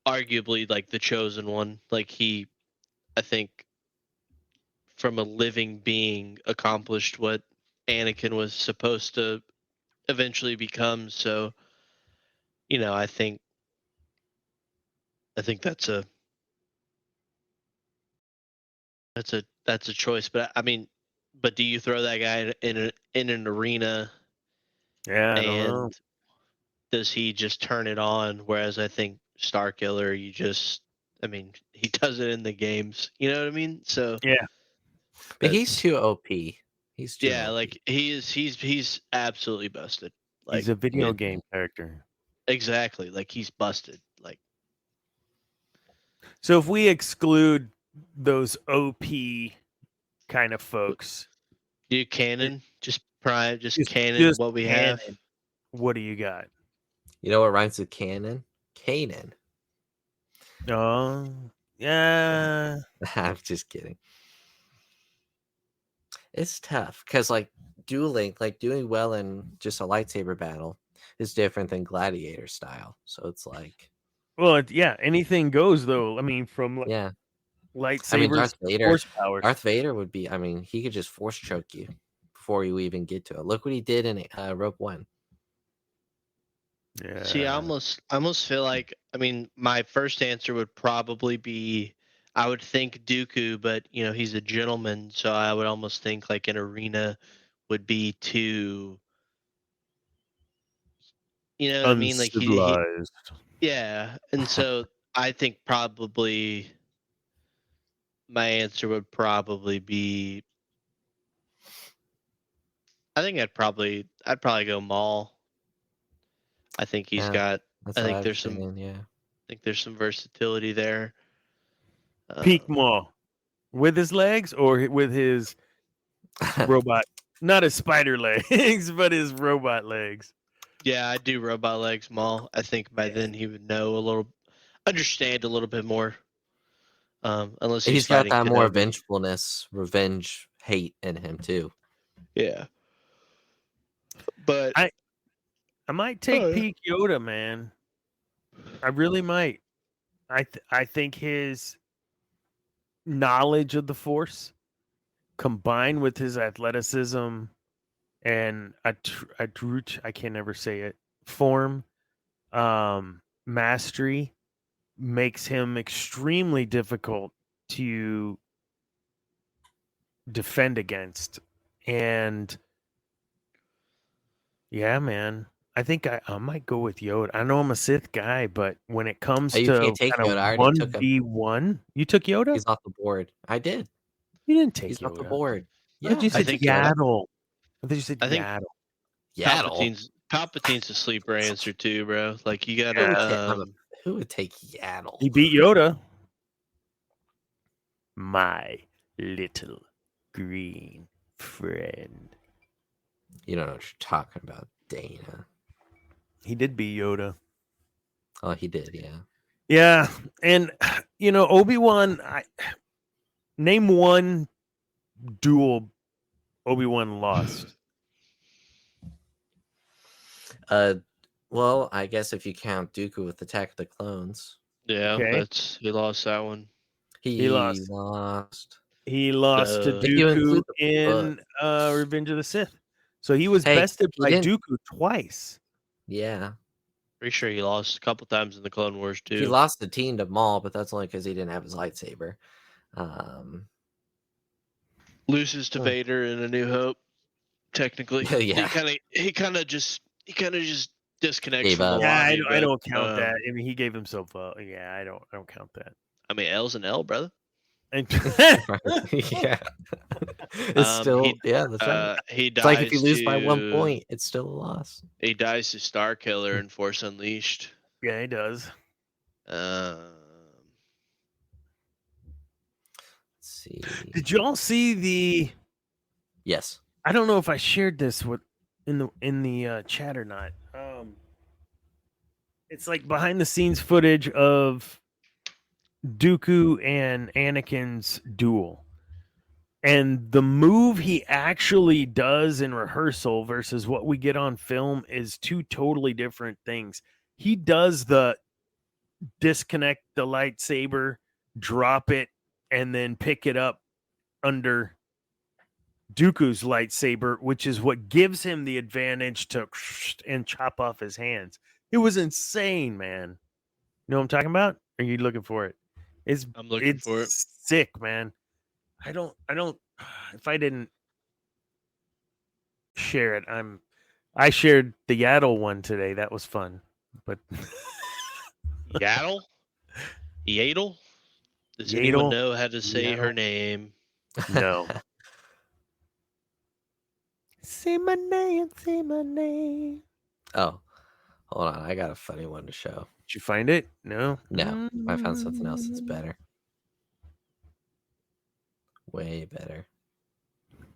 arguably like the chosen one. Like he, I think, from a living being, accomplished what Anakin was supposed to eventually become. So, you know, I think that's a choice. But I mean, but do you throw that guy in an arena? Yeah, I don't know. And does he just turn it on? Whereas I think Starkiller, I mean, he does it in the games. You know what I mean? So Yeah. But he's too OP. He's too OP. like he's absolutely busted. Like, He's a video game character. Exactly. Like he's busted. Like, so if we exclude those OP kind of folks, do canon, just canon just what we canon. have. What do you got? You know what rhymes with canon? Kanan. Oh, yeah. I'm just kidding. It's tough because like dueling, like doing well in just a lightsaber battle is different than gladiator style. So it's like, Well, yeah, anything goes though. I mean, from yeah, lightsabers, I mean Darth Vader. force powers. Darth Vader would be. I mean, he could just force choke you before you even get to it. Look what he did in Rogue One. Yeah. See, I almost feel like, I mean, my first answer would probably be, I would think Dooku, but you know, he's a gentleman, so I would almost think like an arena would be too, you know what I mean? Like uncivilized. yeah, and so I think probably my answer would probably be, I think I'd probably go Maul. I think he's got. That's I what think was there's saying, yeah. I think there's some versatility there. Peak Maul with his legs or with his robot, not his spider legs, but his robot legs. Yeah, I do robot legs Maul. I think by then he would understand a little bit more. Unless He's got that fighting more Kenobi. vengefulness, revenge, hate in him too. Yeah, but I might take Peak Yoda, man. I really might. I think his knowledge of the Force, combined with his athleticism and I can never say it, form, mastery, makes him extremely difficult to defend against. And yeah, man, I think I might go with Yoda. I know I'm a Sith guy, but when it comes You to can't take kind Yoda. I of already took him. 1v1, you took Yoda? He's off the board. I did. You didn't take He's Yoda. off the board. I Yeah, thought you said think Yaddle. I thought you said I think- Yaddle. Yaddle. Palpatine's a sleeper answer too, bro. Like you Who gotta. who would take Yaddle? He beat Yoda. My little green friend. You don't know what you're talking about, Dana. He did beat Yoda. Oh, he did, yeah. Yeah, and you know, Obi-Wan, name one duel Obi-Wan lost. Well, I guess if you count Dooku with Attack of the Clones, Yeah, Okay. he lost that one. he lost. lost. He lost to If you Dooku include the in Revenge of the Sith. So he was Hey, bested he by didn't- Dooku twice. Yeah, Pretty sure he lost a couple times in the Clone Wars too. he lost the team to Maul, but that's only because he didn't have his lightsaber. Loses to Vader in A New Hope. Technically, Yeah. he kind of just disconnect Gave from up. the Yeah, lobby. I don't but, count that. I mean, he gave himself up. Yeah, I don't count that. I mean, L's an L, brother. And Yeah. It's still, yeah, that's right. He It's like if you dies lose by 1 to point, it's still a loss. he dies to Star Killer in Force Unleashed. yeah, he does. Um, Let's see. Did y'all see the? Yes. I don't know if I shared this with in the chat or not. It's like behind the scenes footage of Dooku and Anakin's duel. And the move he actually does in rehearsal versus what we get on film is two totally different things. He does the disconnect the lightsaber, drop it, and then pick it up under Dooku's lightsaber, which is what gives him the advantage to and chop off his hands. It was insane, man. You know what I'm talking about? Are you looking for it? I'm looking for it. Sick, man. I don't if I didn't share it, I shared the Yaddle one today. That was fun. But Yaddle? Yaddle? Does Yaddle? anyone know how to say her Yaddle? name? no. Say my name, say my name. Oh, hold on. I got a funny one to show. Did you find it? No. No, I found something else that's better. Way better.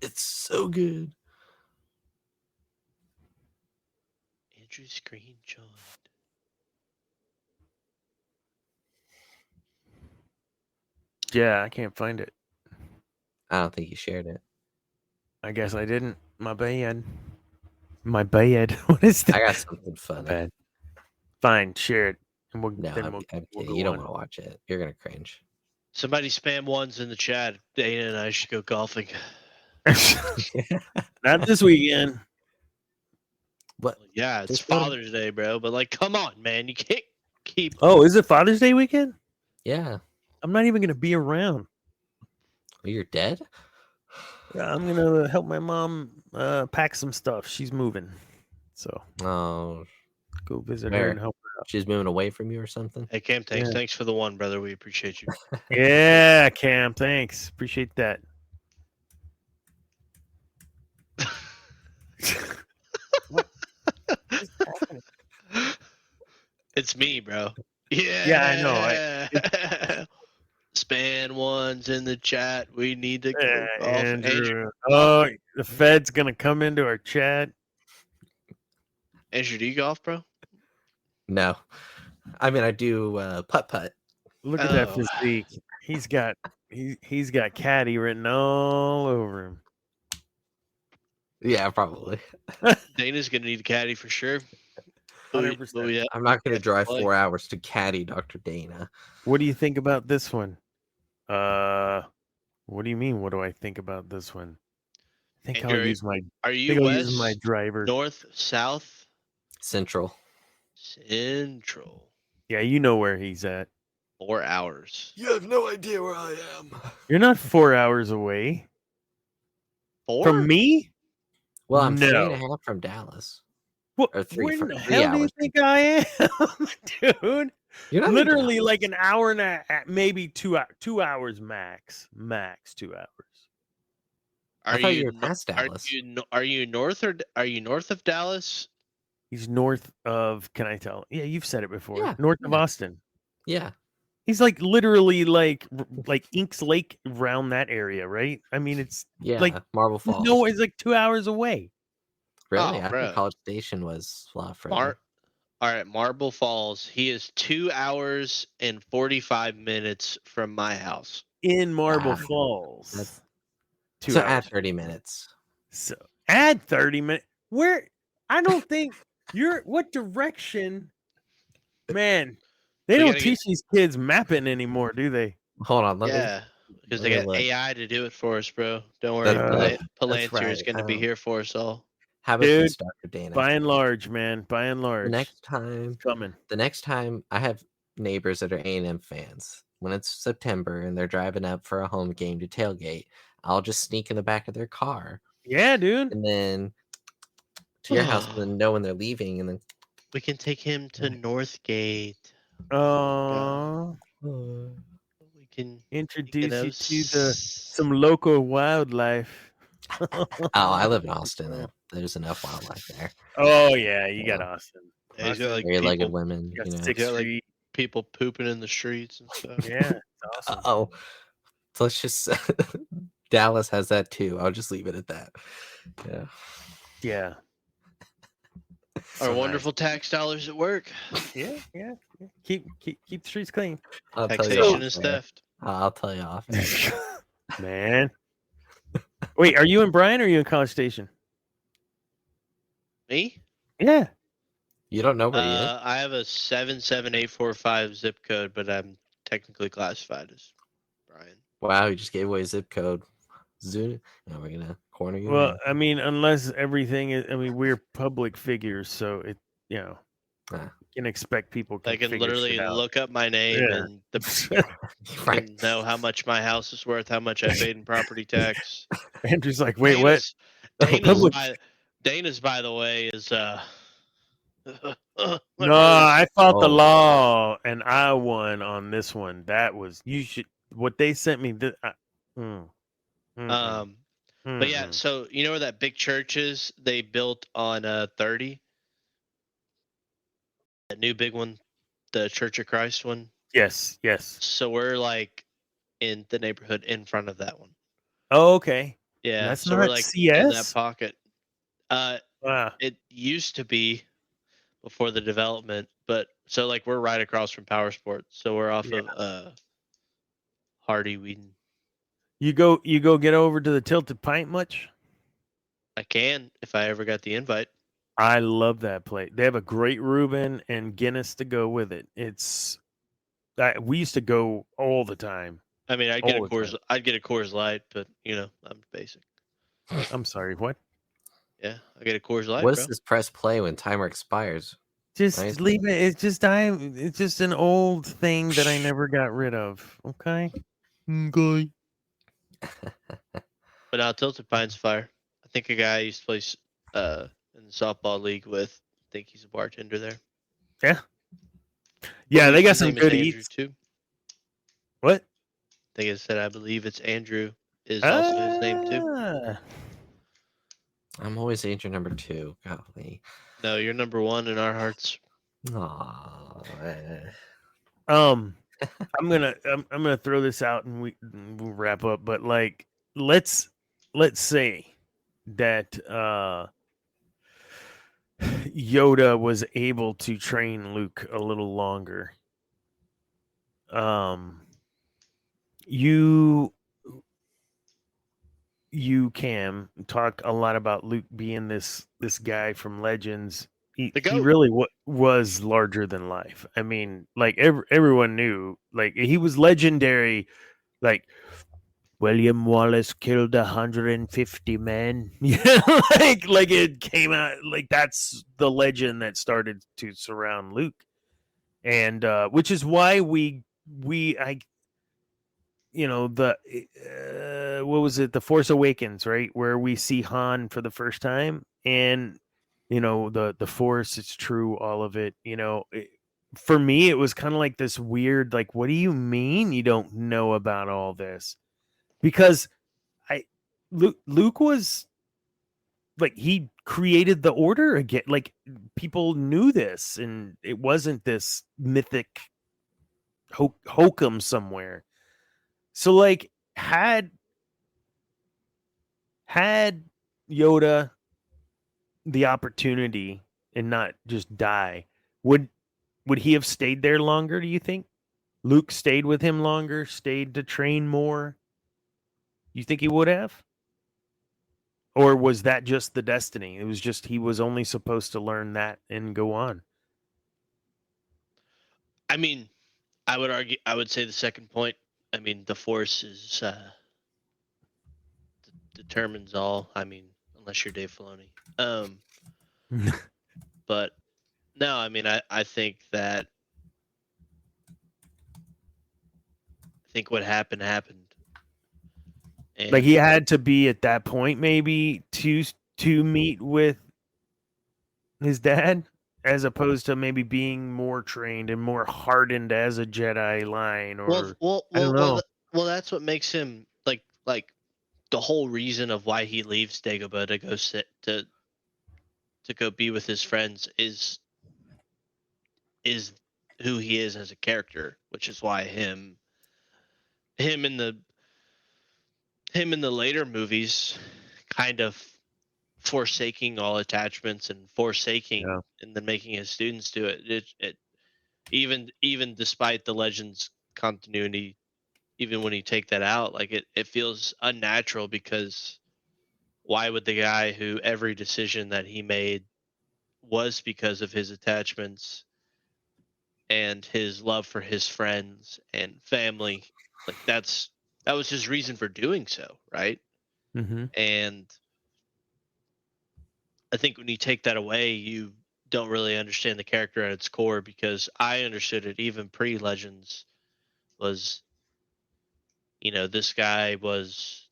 It's so good. Andrew Screen joined. Yeah, I can't find it. I don't think you shared it. I guess I didn't. My bad. My bad. What is that? I got something My funny. bad. Fine, share it. And we'll, No, then I'm we'll kidding. go You don't on. want to watch it. You're gonna cringe. Somebody spam ones in the chat. Dana and I should go golfing. Not this weekend. What? Yeah, it's Just go to- Father's Day, bro. But like, come on, man. You can't keep. Oh, is it Father's Day weekend? Yeah. I'm not even going to be around. Well, you're dead. Yeah, I'm going to help my mom pack some stuff. She's moving. So Oh, go visit Where? her and help her out. she's moving away from you or something. Hey, Cam, thanks. Yeah. Thanks for the one, brother. We appreciate you. Yeah, Cam. Thanks. Appreciate that. What is happening? It's me, bro. Yeah. Yeah, I know. Span ones in the chat. We need to go golf. Andrew. Oh, the Fed's going to come into our chat. Andrew, do you golf, bro? No, I mean I do putt putt. Look at that Oh. physique. He's got caddy written all over him. Yeah, probably. Dana's gonna need a caddy for sure. 100%. I'm not going to drive Like- 4 hours to caddy Dr. Dana. What do you think about this one? What do you mean? What do I think about this one? I think And I'll you're- use my Are you I'll west, use my driver. north, south, Central. central? Yeah, you know where he's at. 4 hours. You have no idea where I am. You're not 4 hours away 4 from me. Well, I'm No. 3.5 from Dallas. What? Or three Where for in the 3 hell do you hours. think I am, dude? You're not in Literally Dallas. like an hour and maybe 2 hours max. 2 hours. I thought you were past Dallas. Are you north of Dallas? He's north of. Can I tell? Yeah, you've said it before. Yeah, North of yeah. Austin. Yeah. He's like literally like Inks Lake around that area, right? I mean, it's Yeah. Like, Marble Falls. no, it's like 2 hours away. Really? Oh, I bro. think College Station was a lot further. All right, Marble Falls. He is 2 hours and 45 minutes from my house. In Marble Wow. Falls. That's- 2 so hours. add 30 minutes. So add 30 minutes. Where? I don't think you're. What direction? Man, they We don't gotta teach these kids mapping anymore, do they? Hold on. Let me. Yeah, because they let me got look. AI to do it for us, bro. Don't worry. That's Palantir is right. going to be here for us all. How about Dude, this, Dr. Dana? By and large, man. By and large. The next time coming. I have neighbors that are A&M fans. When it's September and they're driving up for a home game to tailgate, I'll just sneak in the back of their car Yeah, dude. and then to your house and then know when they're leaving and then We can take him to Northgate. Oh, We can introduce you have to some local wildlife. Oh, I live in Austin. There's enough wildlife there. Oh yeah, you got Yeah. Austin. Yeah, he's got like Three-legged people, women. You got You know. Sixth got, like, Street. people pooping in the streets and stuff. Yeah, it's awesome. Oh, so let's just Dallas has that too. I'll just leave it at that. Yeah. Yeah. Our So wonderful tax dollars at work. Yeah. Keep the streets clean. I'll tell you Taxation off is air. theft. I'll tell you off. Man. Wait, are you in Bryan or are you in College Station? Me? Yeah. You don't know where he is. I have a 77845 zip code, but I'm technically classified as Brian. Wow, you just gave away a zip code. Zoom. Now we're gonna corner you. Well, here. I mean, unless everything is, we're public figures, so it, Ah. you can expect people I can figure literally shit out. look up my name Yeah. and Right. and know how much my house is worth, how much I paid in property tax. Andrew's like, wait, what? Dana's, Public- Dana's, by the way, is No, I fought the Oh. law and I won on this one. That was what they sent me. But yeah, so you know where that big church is they built on 30? That new big one, the Church of Christ one. yes. So we're like in the neighborhood in front of that one. Oh, okay. Yeah, That's so we're not like in that CS? pocket. Wow. It used to be before the development, but so like we're right across from Power Sports, so we're off of Hardy Whedon. You go get over to the Tilted Pint much? I can if I ever got the invite. I love that plate. They have a great Reuben and Guinness to go with it. We used to go all the time. I mean, I'd get All the time. I'd get a Coors Light, but I'm basic. I'm sorry, what? Yeah, I get a Coors Light, What bro. does this press play when timer expires? Just Right. leave it. It's just an old thing that I never got rid of. Okay. Okay. But now Tilted Pines Fire. I think a guy I used to play in the softball league with. I think he's a bartender there. Yeah, they got His some name is good Andrew, eats. too. What? I think I said I believe it's Andrew is also his name too. Ah. I'm always Andrew number 2. Golly. No, you're number 1 in our hearts. Aw. I'm gonna throw this out and we'll wrap up. But like, let's say that Yoda was able to train Luke a little longer. You Cam talk a lot about Luke being this guy from Legends. He really was larger than life. I mean, like everyone knew, like he was legendary. Like William Wallace killed 150 men. like it came out like that's the legend that started to surround Luke, and which is why what was it? The Force Awakens, right? Where we see Han for the first time, and the Force, it's true, all of it. For me, it was kind of like this weird, like, what do you mean you don't know about all this? Because Luke was like, he created the Order again. Like, people knew this, and it wasn't this mythic hokum somewhere. So, like, had Yoda the opportunity and not just die, would he have stayed there longer, do you think? Luke stayed with him longer, stayed to train more? You think he would have? Or was that just the destiny? It was just he was only supposed to learn that and go on. I mean, I would say the second point. I mean, the Force is determines all. I mean, unless you're Dave Filoni. But no, I mean, I think that what happened. And Like, he had to be at that point maybe to meet with his dad as opposed to maybe being more trained and more hardened as a Jedi line, or I don't know. Well, that's what makes him like the whole reason of why he leaves Dagobah to go to go be with his friends is who he is as a character, which is why him in the later movies kind of forsaking all attachments and forsaking Yeah. and then making his students do it. It even despite the Legends continuity, even when you take that out, like it feels unnatural, because why would the guy who every decision that he made was because of his attachments and his love for his friends and family, like that was his reason for doing so, right? Mm-hmm. And I think when you take that away, you don't really understand the character at its core, because I understood it even pre Legends was, this guy was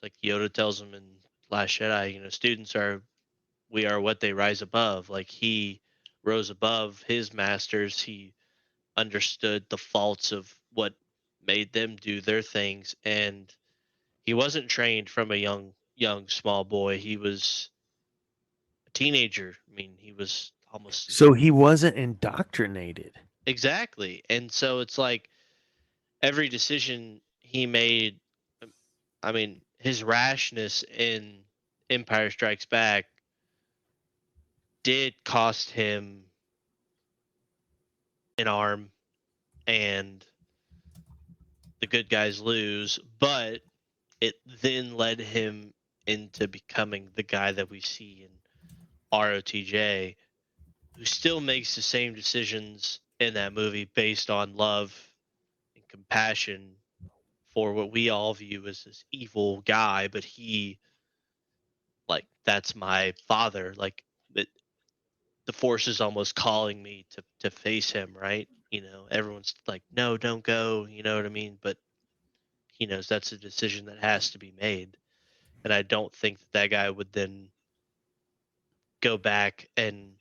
like Yoda tells him in Last Jedi, we are what they rise above. Like, he rose above his masters. He understood the faults of what made them do their things, and he wasn't trained from a young small boy. He was a teenager. I mean, he was almost So he wasn't indoctrinated. exactly. And so it's like every decision he made, I mean, his rashness in Empire Strikes Back did cost him an arm, and the good guys lose, but it then led him into becoming the guy that we see in ROTJ, who still makes the same decisions in that movie based on love and compassion for what we all view as this evil guy, but he, like, that's my father. Like, the force is almost calling me to face him, right? Everyone's like, no, don't go, you know what I mean? But he knows that's a decision that has to be made. And I don't think that guy would then go back and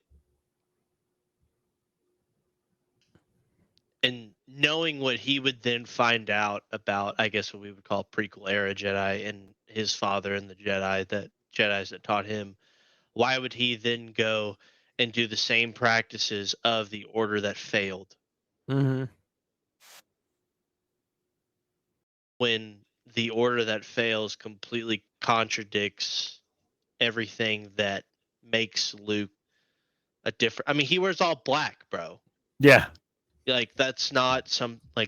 knowing what he would then find out about, I guess, what we would call prequel era Jedi and his father and the Jedis that taught him. Why would he then go and do the same practices of the order that failed, Mm-hmm. when the order that fails completely contradicts everything that makes Luke a different? I mean, he wears all black, bro. Yeah. Like, that's not something a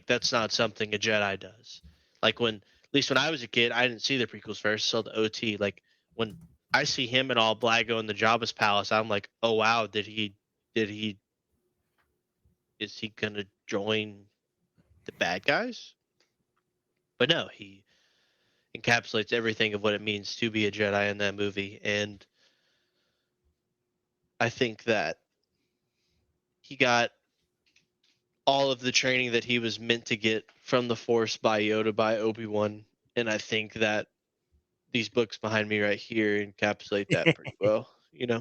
Jedi does. Like, at least when I was a kid, I didn't see the prequels first, so the OT. Like, when I see him in all black go in the Jabba's palace, I'm like, oh wow, did he is he gonna join the bad guys? But no, he encapsulates everything of what it means to be a Jedi in that movie, and I think that he got all of the training that he was meant to get from the Force by Yoda, by Obi-Wan, and I think that these books behind me right here encapsulate that pretty well, Yeah.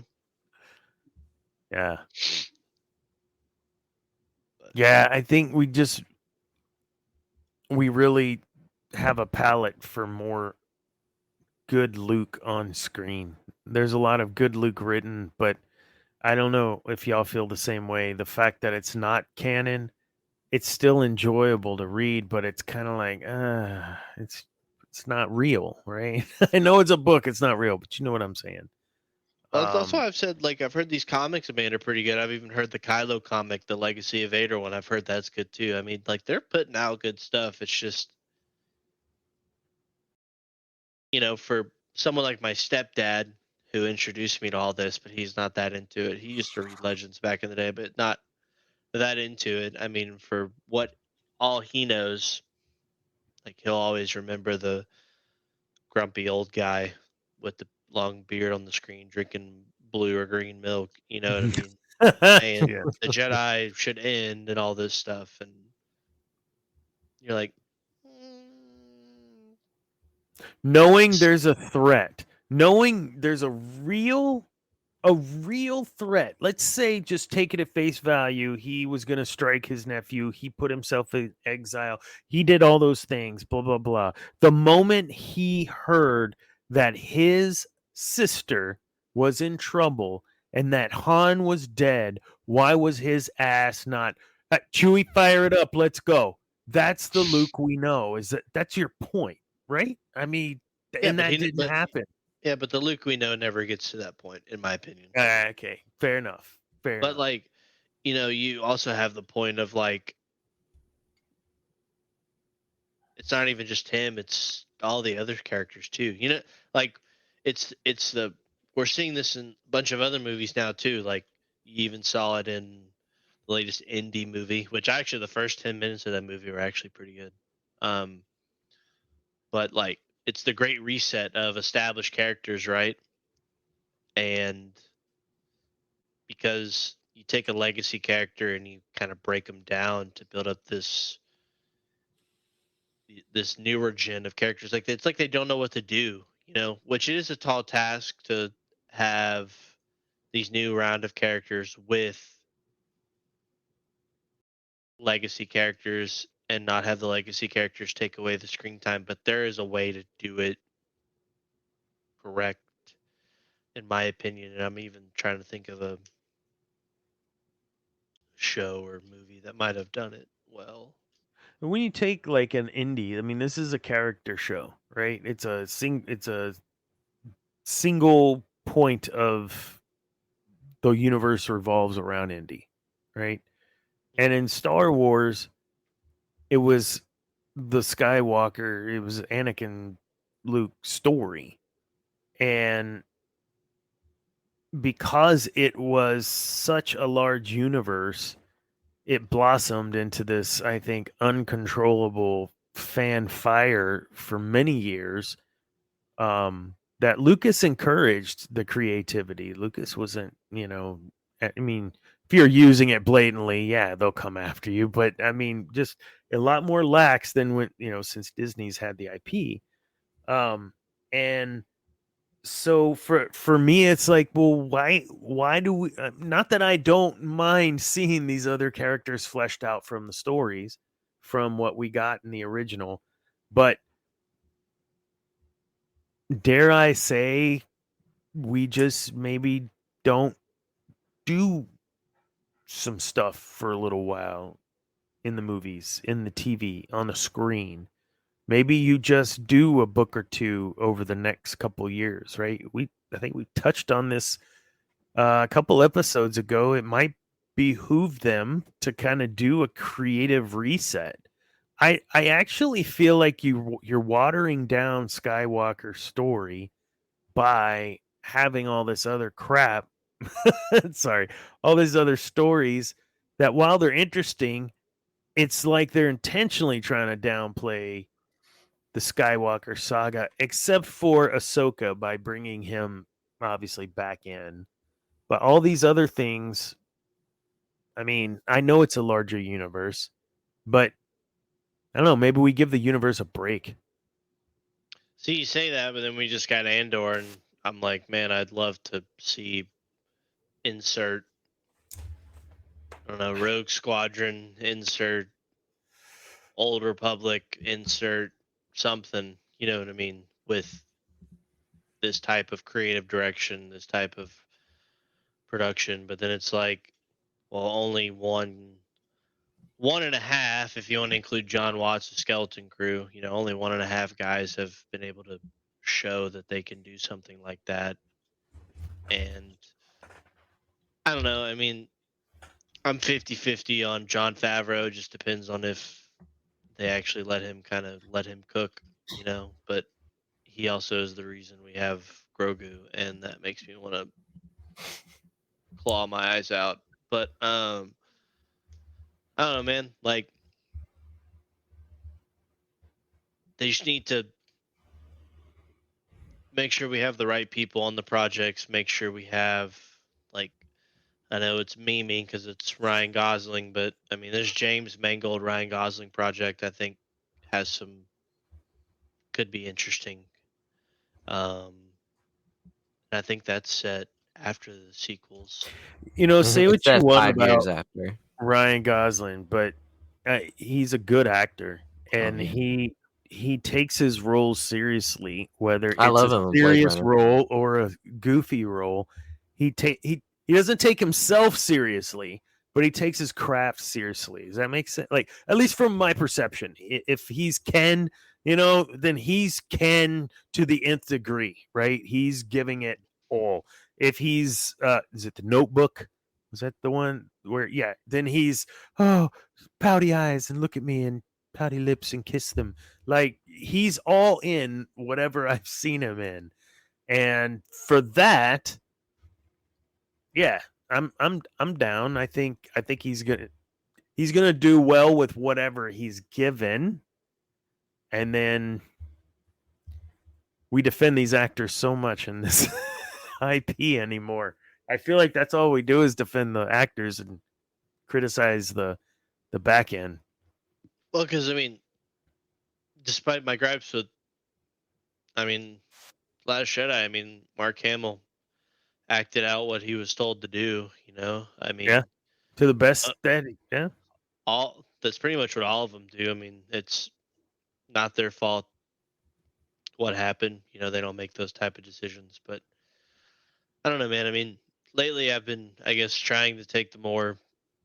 But Yeah. I think we really have a palette for more good Luke on screen. There's a lot of good Luke written, but I don't know if y'all feel the same way. The fact that it's not canon, it's still enjoyable to read, but it's kind of like, it's not real, right? I know it's a book, it's not real, but you know what I'm saying. that's why I've said, like, I've heard these comics of Vader are pretty good. I've even heard the Kylo comic, the Legacy of Vader one. I've heard that's good too. I mean, like, they're putting out good stuff. It's just, for someone like my stepdad who introduced me to all this, but he's not that into it. He used to read Legends back in the day, but not that into it. I mean, for what all he knows, like, he'll always remember the grumpy old guy with the long beard on the screen drinking blue or green milk. You know what I mean? And Yeah. the Jedi should end and all this stuff. And you're like, Knowing there's a threat, knowing there's a real a real threat. Let's say, just take it at face value, he was going to strike his nephew. He put himself in exile. He did all those things, blah, blah, blah. The moment he heard that his sister was in trouble and that Han was dead, why was his ass not, Chewie, fire it up, let's go? That's the Luke we know. That's your point, right? I mean, Yeah, and but that didn't happen. Yeah, but the Luke we know never gets to that point, in my opinion. Okay, fair enough. Fair But enough. like, you also have the point of like, it's not even just him; it's all the other characters too. Like it's we're seeing this in a bunch of other movies now too. Like you even saw it in the latest indie movie, which actually the first 10 minutes of that movie were actually pretty good. But like it's the great reset of established characters, right? And because you take a legacy character and you kind of break them down to build up this newer gen of characters, like it's like they don't know what to do, which it is a tall task to have these new round of characters with legacy characters and not have the legacy characters take away the screen time, but there is a way to do it correct, in my opinion. And I'm even trying to think of a show or movie that might have done it well. When you take like an indie, I mean, this is a character show, right? It's a single point of the universe revolves around Indy, right? And in Star Wars, it was the Skywalker, it was Anakin Luke story. And because it was such a large universe, it blossomed into this, I think, uncontrollable fan fire for many years. That Lucas encouraged the creativity. Lucas wasn't, I mean, if you're using it blatantly, yeah, they'll come after you. But I mean, just a lot more lax than when, since Disney's had the IP. And so for me, it's like, well, why do we, not that I don't mind seeing these other characters fleshed out from the stories, from what we got in the original, but dare I say, we just maybe don't do some stuff for a little while in the movies, in the TV, on the screen. Maybe you just do a book or two over the next couple years, right? I think we touched on this a couple episodes ago. It might behoove them to kind of do a creative reset. I actually feel like you're watering down Skywalker's story by having all this other crap. Sorry, all these other stories that, while they're interesting, it's like they're intentionally trying to downplay the Skywalker saga, except for Ahsoka by bringing him obviously back in. But all these other things, I mean, I know it's a larger universe, but I don't know, maybe we give the universe a break. See, you say that, but then we just got Andor, and I'm like, man, I'd love to see insert, I don't know, Rogue Squadron, insert Old Republic, insert something, you know what I mean, with this type of creative direction, this type of production. But then it's like, well, only one and a half, if you want to include John Watts' skeleton crew, only 1.5 guys have been able to show that they can do something like that. And I don't know. I mean, I'm 50-50 on Jon Favreau. It just depends on if they actually let him cook, but he also is the reason we have Grogu, and that makes me want to claw my eyes out. But I don't know, man. Like, they just need to make sure we have the right people on the projects. Make sure we have, like, I know it's memey because it's Ryan Gosling, but I mean, this James Mangold Ryan Gosling project, I think, could be interesting. I think that's set. after the sequels. You know, say It what you says want 5 years about after. Ryan Gosling, but he's a good actor, and yeah. he takes his roles seriously, whether I it's love a him in Blade serious Runner. role or a goofy role. He doesn't take himself seriously, but he takes his craft seriously. Does that make sense? Like, at least from my perception, if he's Ken, you know, then he's Ken to the nth degree, right? He's giving it all. If he's is it The Notebook? Was that the one where, yeah, then he's, oh, pouty eyes and look at me and pouty lips and kiss them. Like, he's all in whatever I've seen him in. And for that, yeah, I'm down. I think he's gonna do well with whatever he's given. And then we defend these actors so much in this IP anymore. I feel like that's all we do is defend the actors and criticize the back end. Well, because I mean, despite my gripes with, I mean, Last Jedi, I mean, Mark Hamill acted out what he was told to do. You know, I mean, Yeah. To the best that, yeah. all that's pretty much what all of them do. I mean, it's not their fault what happened. You know, they don't make those type of decisions. But I don't know, man. I mean, lately I've been, I guess, trying to take the more,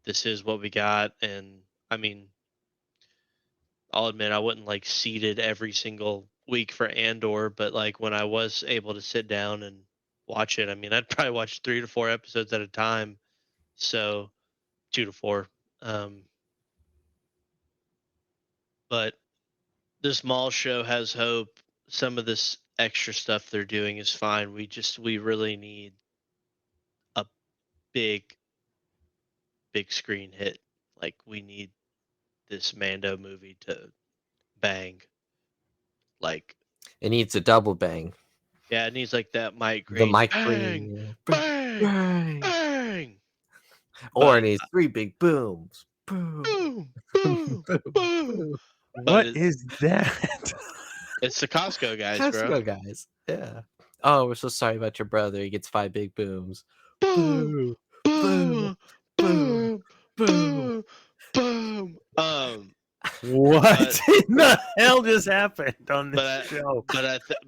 this is what we got, and I mean, I'll admit I wasn't like seated every single week for Andor, but like when I was able to sit down and watch it, I mean, I'd probably watch 3 to 4 episodes at a time. So 2 to 4. But this mall show has hope. Some of this extra stuff they're doing is fine. We really need a big screen hit. Like, we need this Mando movie to bang. Like, It needs a double bang. yeah, it needs like that Mike The Green mic bang, green. bang, Bang. bang. Or But it needs 3 big booms. Boom. boom, boom, boom. What is that? It's the Costco guys, Let's bro. go, guys. Yeah. Oh, we're so sorry about your brother. He gets 5 big booms. Boom, Boom. boom, Boom. boom, boom, boom. What in the hell just happened on this But show?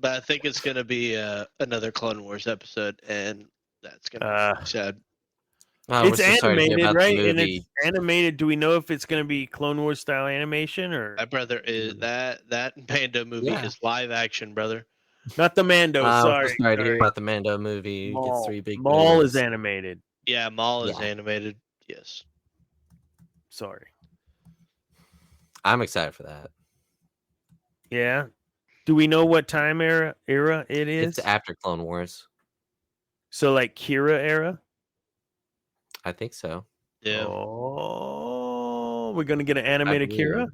I think it's gonna be another Clone Wars episode, and that's gonna be sad. Oh, we're It's so sorry to hear animated, about right? the And movie. it's animated. Do we know if it's going to be Clone Wars style animation or My brother is that Mando movie Yeah. is live action, brother. not the Mando? I'm so Sorry, sorry to hear about the Mando movie. It gets Maul. 3 big Maul is booms. animated. Yeah, Maul is Yeah. animated. Yes. Sorry. I'm excited for that. Yeah. Do we know what time era it is? It's after Clone Wars. So like Kira era? I think so. Yeah. Oh, we're gonna get an animated believe. Kira.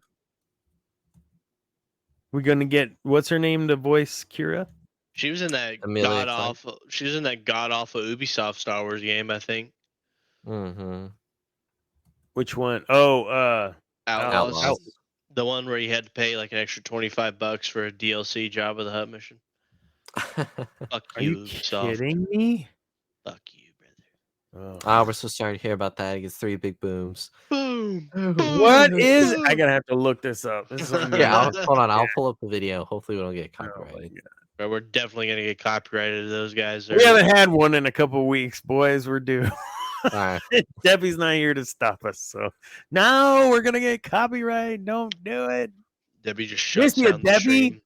We're gonna get what's her name to voice Kira? She was in that Amelia god Clarke. awful. She was in that god awful Ubisoft Star Wars game, I think. Mm-hmm. Which one? Oh, Outlaws. Outlaws. The one where you had to pay like an extra $25 for a DLC Jabba the Hutt mission. Fuck are you, you Ubisoft. kidding me? Fuck you, brother. Oh, we're so sorry to hear about that. It gets 3 big booms. Boom. What is? I gotta have to look this up. This is Yeah, hold on. I'll pull up the video. Hopefully, we don't get Oh my copyrighted. God. Bro, we're definitely gonna get copyrighted. Those guys. We haven't had one in a couple of weeks, boys. We're due. All right. Debbie's not here to stop us, so no, we're gonna get copyright. Don't do it. Debbie just shuts Miss you, down the Debbie. stream.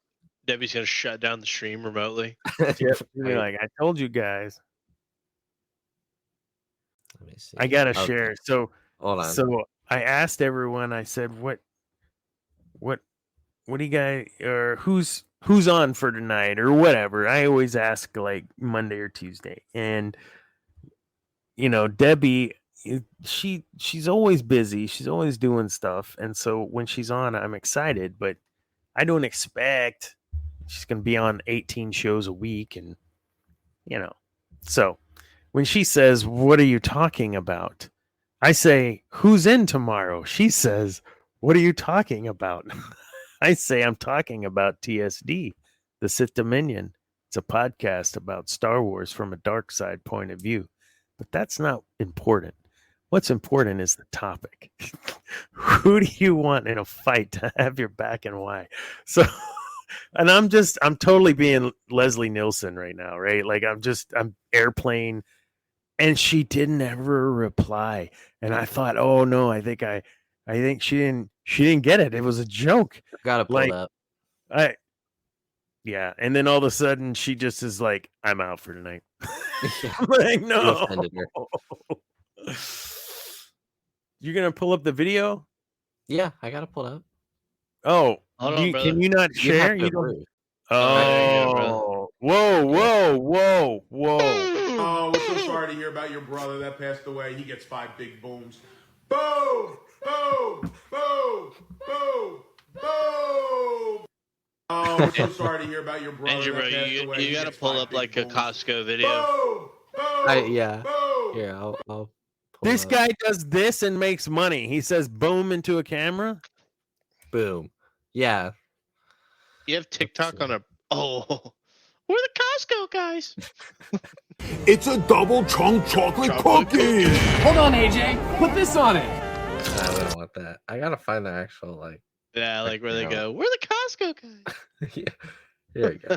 Debbie's gonna shut down the stream remotely. Yep. Be like, I told you guys. Let me see. I gotta Okay, share. So Hold on. So I asked everyone. I said, "What do you guys or who's on for tonight or whatever?" I always ask like Monday or Tuesday, and you know, Debbie, she's always busy. She's always doing stuff, and so when she's on, I'm excited. But I don't expect she's gonna be on 18 shows a week, and you know, so when she says, "What are you talking about?" I say, "Who's in tomorrow?" She says, "What are you talking about?" I say, "I'm talking about TSD, the Sith Dominion. It's a podcast about Star Wars from a dark side point of view. But that's not important. What's important is the topic. Who do you want in a fight to have your back and why? So, and I'm totally being Leslie Nielsen right now, right? Like I'm airplane, and she didn't ever reply. And I thought, oh no, I think she didn't get it. It was a joke. Gotta pull Like, up. Yeah. And then all of a sudden she just is like, I'm out for tonight. Yeah. I'm like, You no. offended her. You're gonna pull up the video? Yeah, I gotta pull up. Oh, Hold on, brother. can you not You have share? to You don't. root. Oh, whoa! Oh, we're so sorry to hear about your brother that passed away. He gets 5 big booms. Boom! Boom! Boom! Boom! Boom! Oh, we're so sorry to hear about your brother Andrew, bro, that passed away. you He got to gets pull 5 up big like a booms. Costco video. Boom! Boom! Yeah. Boom! Here, I'll pull This up. guy does this and makes money. He says boom into a camera. Boom. Yeah. You have TikTok on a. Oh, we're the Costco guys. It's a double chunk chocolate cookie! Hold on, AJ. Put this on it. I don't want that. I gotta find the actual like. Yeah, like where they No. go. We're the Costco guys. Yeah. Here we go.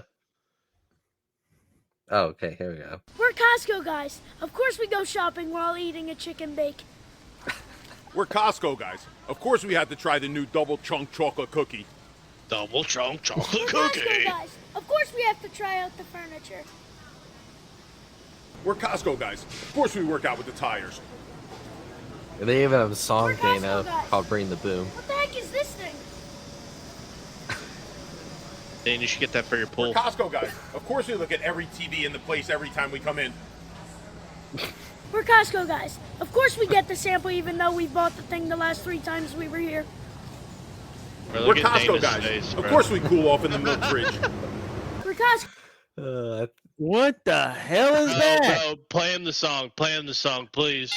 Oh, okay. Here we go. We're Costco guys. Of course we go shopping while eating a chicken bake. We're Costco guys. Of course we had to try the new double chunk chocolate cookie. Double chunk chocolate We're Costco cookie. guys. Of course we have to try out the furniture. We're Costco guys. Of course we work out with the tires. And they even have a song We're they Costco know guys. called "Bring the Boom." What the heck is this thing? Dan, you should get that for your We're pool. Costco guys. Of course we look at every TV in the place every time we come in. We're Costco guys. Of course we get the sample even though we bought the thing the last 3 times we were here. Bro, We're look at Costco Dana's guys. face, Of bro. course we cool off in the milk fridge. We're Costco. What the hell is Bro, that? bro, play him the song. Play him the song, please.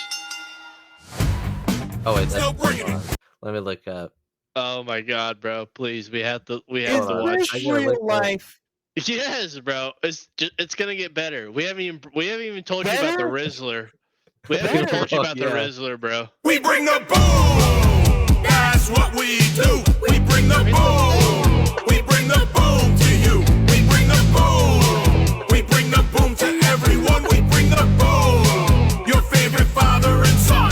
Oh wait, Still that's, bringing it. let me look up. Oh my God, bro! Please, we have to Is watch. this I gotta look real up. life? Yes, bro. It's gonna get better. We haven't even told you about the Better? Rizzler. We haven't even told you about the Yeah. Rizzler, bro. We bring the boom. That's what we do. We bring the boom. We bring the boom to you. We bring the boom. We bring the boom to everyone. We bring the boom. Your favorite father and son.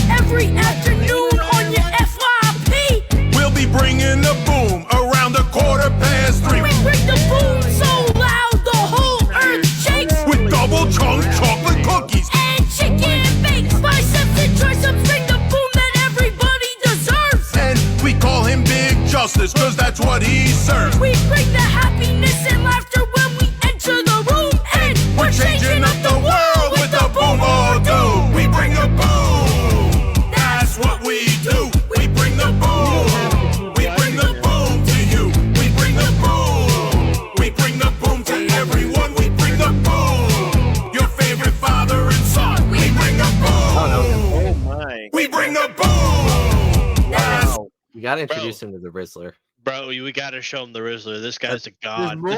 Every afternoon on your FYP. We'll be bringing the boom around 3:15. We bring the boom so loud the whole earth shakes. With double chunk chocolate cookies. And chicken bakes. Biceps and triceps bring the boom that everybody deserves. And we call him Big Justice, cause that's what he serves. We bring the happiness and laughter when we enter the room. And we're changing up the world with the boom or do. We bring the boom. That's what we do. We bring the boom. We bring the boom to you. We bring the boom. We bring the boom to everyone. We bring the boom. Your favorite father and son. We bring the boom. Oh my! We bring the boom. That's Wow. You gotta introduce him to the Rizzler. Bro, we gotta show him the Rizzler. This guy's a god. more?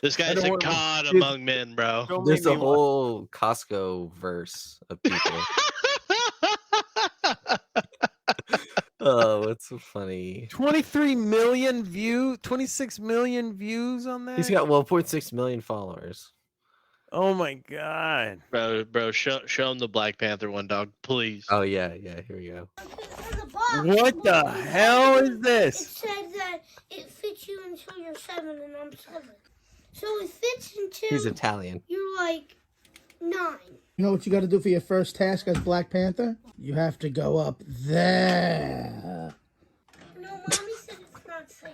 This guy's don't a wanna- god Dude. among men, bro. Don't There's make a me want- whole Costco verse of people. Oh, it's so funny. 23 million views, 26 million views on that. He's got 1.6 million followers. Oh my god! Bro, show him the Black Panther one, dog, please. Oh yeah, here we go. What the hell is It this? says that it fits you until you're 7 and I'm 7. So it fits until He's Italian. you're like 9. You know what you got to do for your first task as Black Panther? You have to go up there. No, Mommy said it's not safe.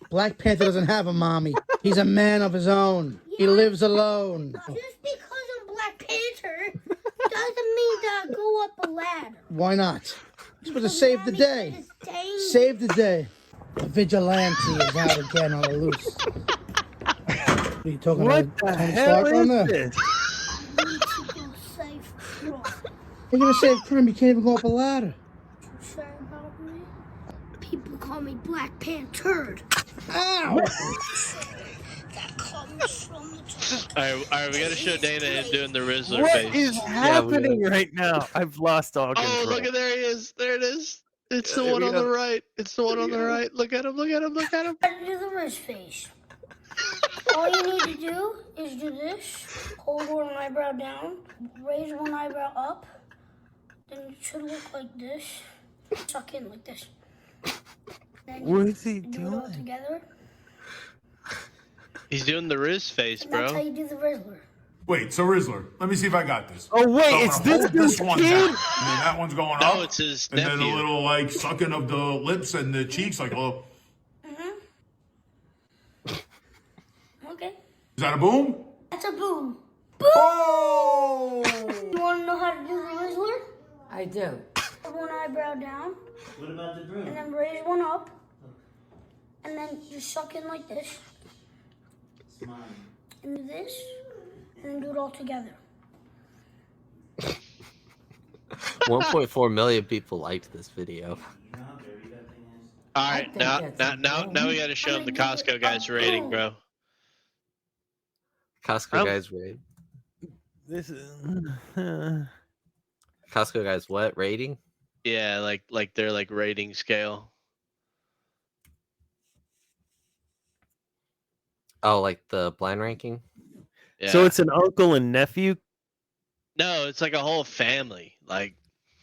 Black Panther doesn't have a mommy. He's a man of his own. He lives alone. Just because I'm Black Panther doesn't mean that I go up a ladder. Why not? You're supposed to save the Mommy day. said it's dangerous. Save the day. The vigilante is out again on the loose. What are you talking What about? the Tony hell Stark on there? is this? I need to go save Cross. You're gonna save Krim. You can't even go up a ladder. You sure about me? People call me Black Panther. Ow! that comes from the top. All right, we gotta show Dana doing the Rizzler What face. is happening right now? I've lost all control. Oh, look at there he is. There it is. It's the one on the right. It's the one on the right. Look at him. Look at him. Look at him. Do the Riz face. All you need to do is do this. Hold one eyebrow down. Raise one eyebrow up. Then it should look like this. Suck in like this. Then What is he do it all doing? together. He's doing the Riz face, And that's how bro. you do the Rizzler. Wait, so Rizzler, let me see if I got this. Oh wait, So I'm it's gonna this hold this dude's one kid? down, and then that one's going No, up. it's his and then a nephew. little like sucking of the lips and the cheeks, like oh, Okay. is that a boom? That's a boom. Oh! You want to know how to do the Rizzler? I do. Put one eyebrow down. What about the broom? And then raise one up. And then you suck in like this. And do this. And then do it all together. 1.4 million people liked this video. All right, think now that's we gotta show him the Costco guy's rating, bro. Costco guys rate. This is Costco guys what rating? Yeah, like their like rating scale. Oh, like the blind ranking? Yeah. so it's an uncle and nephew. no, it's like a whole family. Like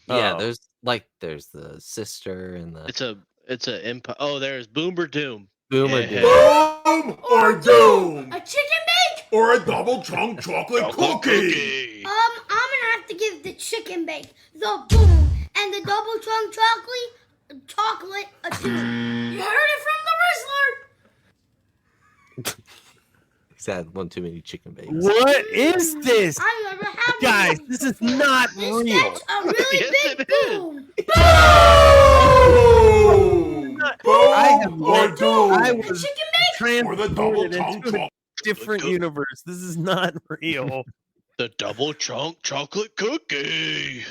Yeah, Oh. there's the sister and the it's a empire. Oh, there's Boomer Doom. boomer Yeah. dude. Boom or doom, A chicken bake? or a double chunk chocolate cookie. I'm gonna have to give the chicken bake, the boom, and the double chunk chocolate a 2. You heard it from the Rizzler. He's had one too many chicken bakes. What is this, I never had guys? one. This is not This real. gets a really Yes, big it is. boom. I have Boom or been- doom, I A was chicken bake? or the double transported chunk into a chocolate. different universe. This is not real. The double chunk chocolate cookie.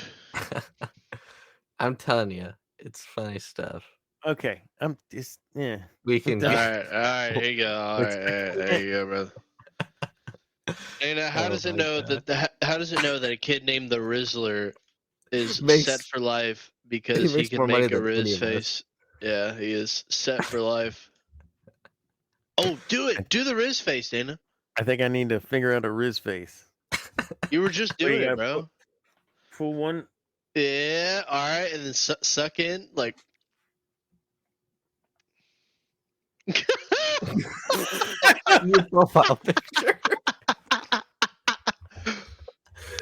I'm telling you, it's funny stuff. Okay, I'm just yeah. We can All right, here you go. All right, there you go, brother. Dana, how Oh does it my know God. how does it know that a kid named the Rizzler is Makes- set for life because he he makes can more money make a than any Riz of us. face? Yeah, he is set for life. Oh, do it! Do the Riz face, Dana. I think I need to figure out a Riz face. You were just Wait, doing I it, bro. Full one. Yeah, all right, and then suck in like. Your profile picture.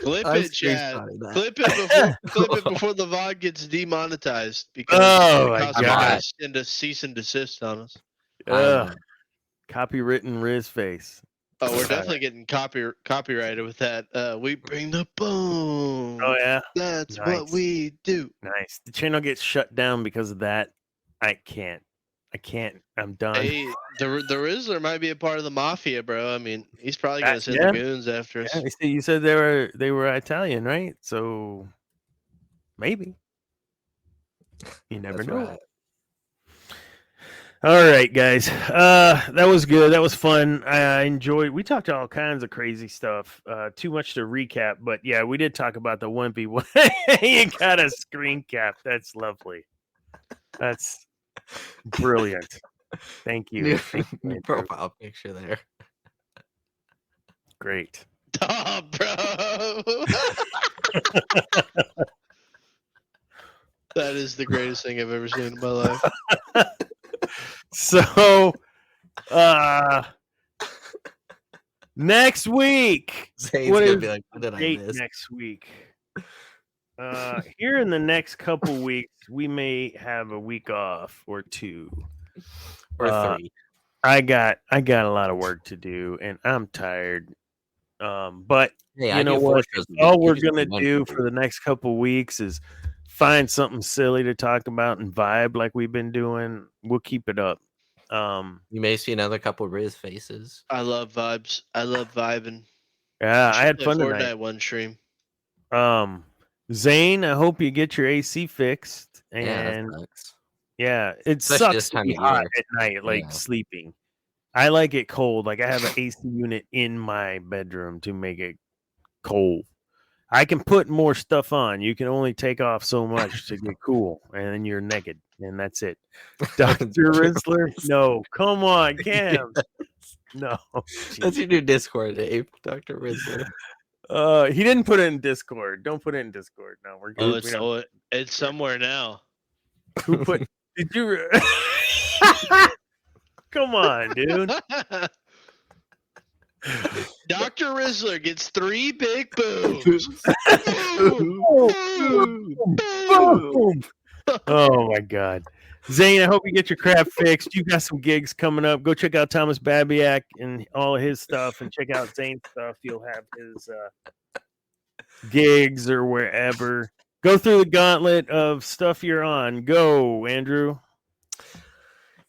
Clip I'm it, Chad. screenshotting that. Clip it before the VOD gets demonetized because Oh, my Costco God. guys send a cease and desist on us. Ugh. Copywritten Riz face. Oh, we're definitely getting copyrighted with that. We bring the boom. Oh yeah, That's nice. what we do. nice. The channel gets shut down because of that. I can't. I'm done. Hey, the Rizzler might be a part of the mafia, bro. I mean, he's probably gonna send yeah. the goons after us. Yeah, you said they were Italian, right? So maybe. You never That's know. right. All right, guys. That was good. That was fun. I enjoyed. We talked all kinds of crazy stuff. Too much to recap, but yeah, we did talk about the Wimpy one. You got a screen cap. That's lovely. That's brilliant. Thank you. New, Thank you, new Andrew. profile picture there. Great. Oh, bro. That is the greatest thing I've ever seen in my life. So, next week. Zane's What gonna is be like, what did I date miss? next week? Here in the next couple weeks, we may have a week off or two. Or 3. I got a lot of work to do, and I'm tired. But Hey, you I know do 4 what? shows a week. All You we're just gonna one do per for the next couple weeks is find something silly to talk about and vibe like we've been doing. We'll keep it up. You may see another couple Riz faces. I love vibes. I love vibing. Yeah, I had Play fun Fortnite tonight. one stream. Zane, I hope you get your AC fixed. Yeah, that And sucks. yeah, it Especially this sucks to time be of hot year. at night, like Yeah. sleeping. I like it cold. Like I have an AC unit in my bedroom to make it cold. I can put more stuff on. You can only take off so much to get cool, and then you're naked, and that's it. Dr. Rizzler? No, come on, Cam. No. That's your new Discord, Dave. Dr. Rizzler. He didn't put it in Discord. Don't put it in Discord. No, we're good. It's somewhere now. Who put? Did you? Come on, dude. Dr. Rizzler gets 3 big booms. Boom. Oh my God, Zane! I hope you get your crap fixed. You got some gigs coming up. Go check out Thomas Babiak and all of his stuff, and check out Zane's stuff. You'll have his gigs or wherever. Go through the gauntlet of stuff you're on. Go, Andrew.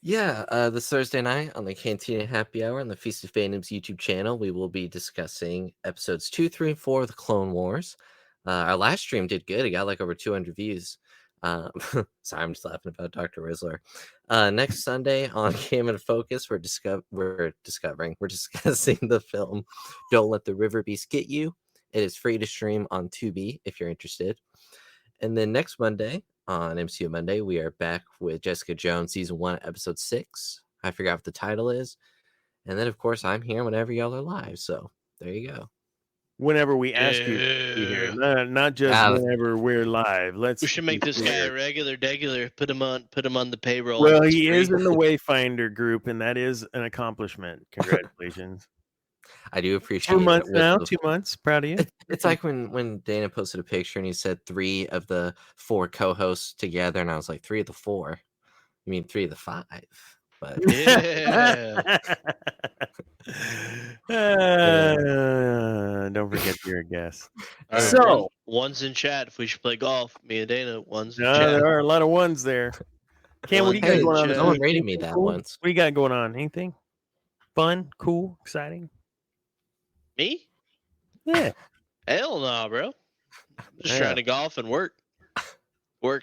Yeah, this Thursday night on the Cantina Happy Hour on the Feast of Fandoms YouTube channel, we will be discussing episodes 2, 3, and 4 of the Clone Wars. Our last stream did good. It got like over 200 views. Sorry, I'm just laughing about Dr. Rizzler. Next Sunday on Cam and Focus, we're discussing the film Don't Let the River Beast Get You. It is free to stream on Tubi if you're interested. And then next Monday, on MCU Monday, we are back with Jessica Jones Season 1, Episode 6. I forgot what the title is. And then, of course, I'm here whenever y'all are live. So, there you go. Whenever we ask you to be here. Not just whenever we're live. We should make this guy a regular. Put him on the payroll. Well, he is in the Wayfinder group, and that is an accomplishment. Congratulations. I do appreciate 2 months now. 2 months. Proud of you. It's like when Dana posted a picture and he said 3 of the 4 co-hosts together, and I was like, 3 of the 4? You mean 3 of the 5? But yeah. Don't forget you're a guest. Right, so one's in chat. If we should play golf, me and Dana. One's in no, chat. there are a lot of ones there. Cam, what do you got going on? No one rated me that cool? once. What do you got going on? Anything fun, cool, exciting? Me? Yeah. Hell no, bro. I'm just trying to golf and work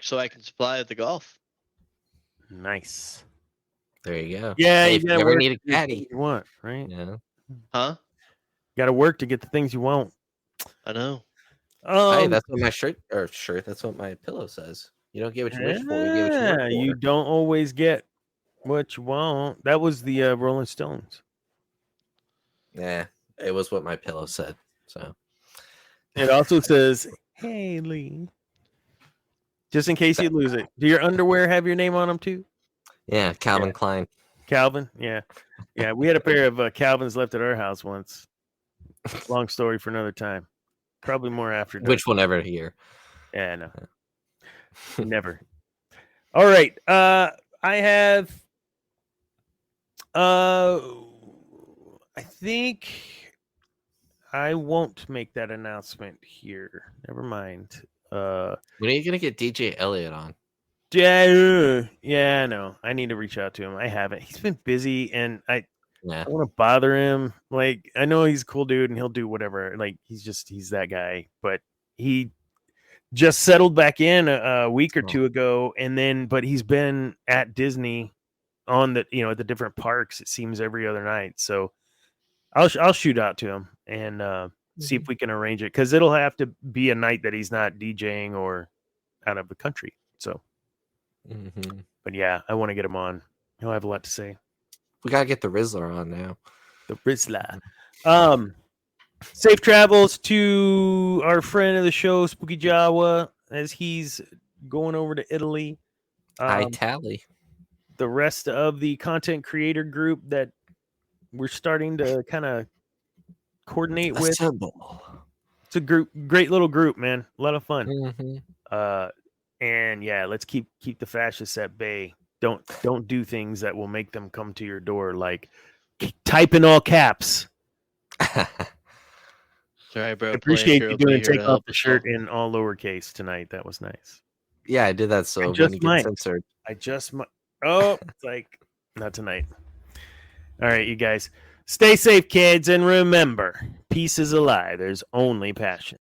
so I can supply at the golf. Nice. There you go. Yeah, hey, you if you gotta ever work need a caddy, you want, right? Yeah. Huh? Got to work to get the things you want. I know. Hey, that's what my shirt. That's what my pillow says. You don't get what you wish for. You get what you work for. You don't always get what you want. That was the Rolling Stones. Yeah, it was what my pillow said. So it also says Haley. Just in case you lose it. Do your underwear have your name on them too? Yeah, Calvin Klein. Calvin, yeah. We had a pair of Calvins left at our house once. Long story for another time. Probably more after. Which one ever here? Yeah, no. Never. All right. I have. I think I won't make that announcement here. Never mind. When are you gonna get DJ Elliott on? Yeah, no. I need to reach out to him. I haven't. He's been busy, and I don't want to bother him. Like, I know he's a cool dude, and he'll do whatever. Like, he's that guy. But he just settled back in a week or two ago, but he's been at Disney on the at the different parks. It seems every other night. So I'll shoot out to him and see if we can arrange it, because it'll have to be a night that he's not DJing or out of the country. So. But yeah, I want to get him on. He'll have a lot to say. We gotta get the Rizzler on now. The Rizzler. Safe travels to our friend of the show, Spooky Jawa, as he's going over to Italy. Tally. The rest of the content creator group that we're starting to kind of coordinate with. It's a great little group, man. A lot of fun. And yeah, let's keep the fascists at bay. Don't do things that will make them come to your door, like type in all caps. Sorry, bro. I appreciate you doing take off the shirt in all lowercase tonight. That was nice. Yeah, I did that so I when just you might. get censored. It's like not tonight. All right, you guys. Stay safe, kids, and remember, peace is a lie. There's only passion.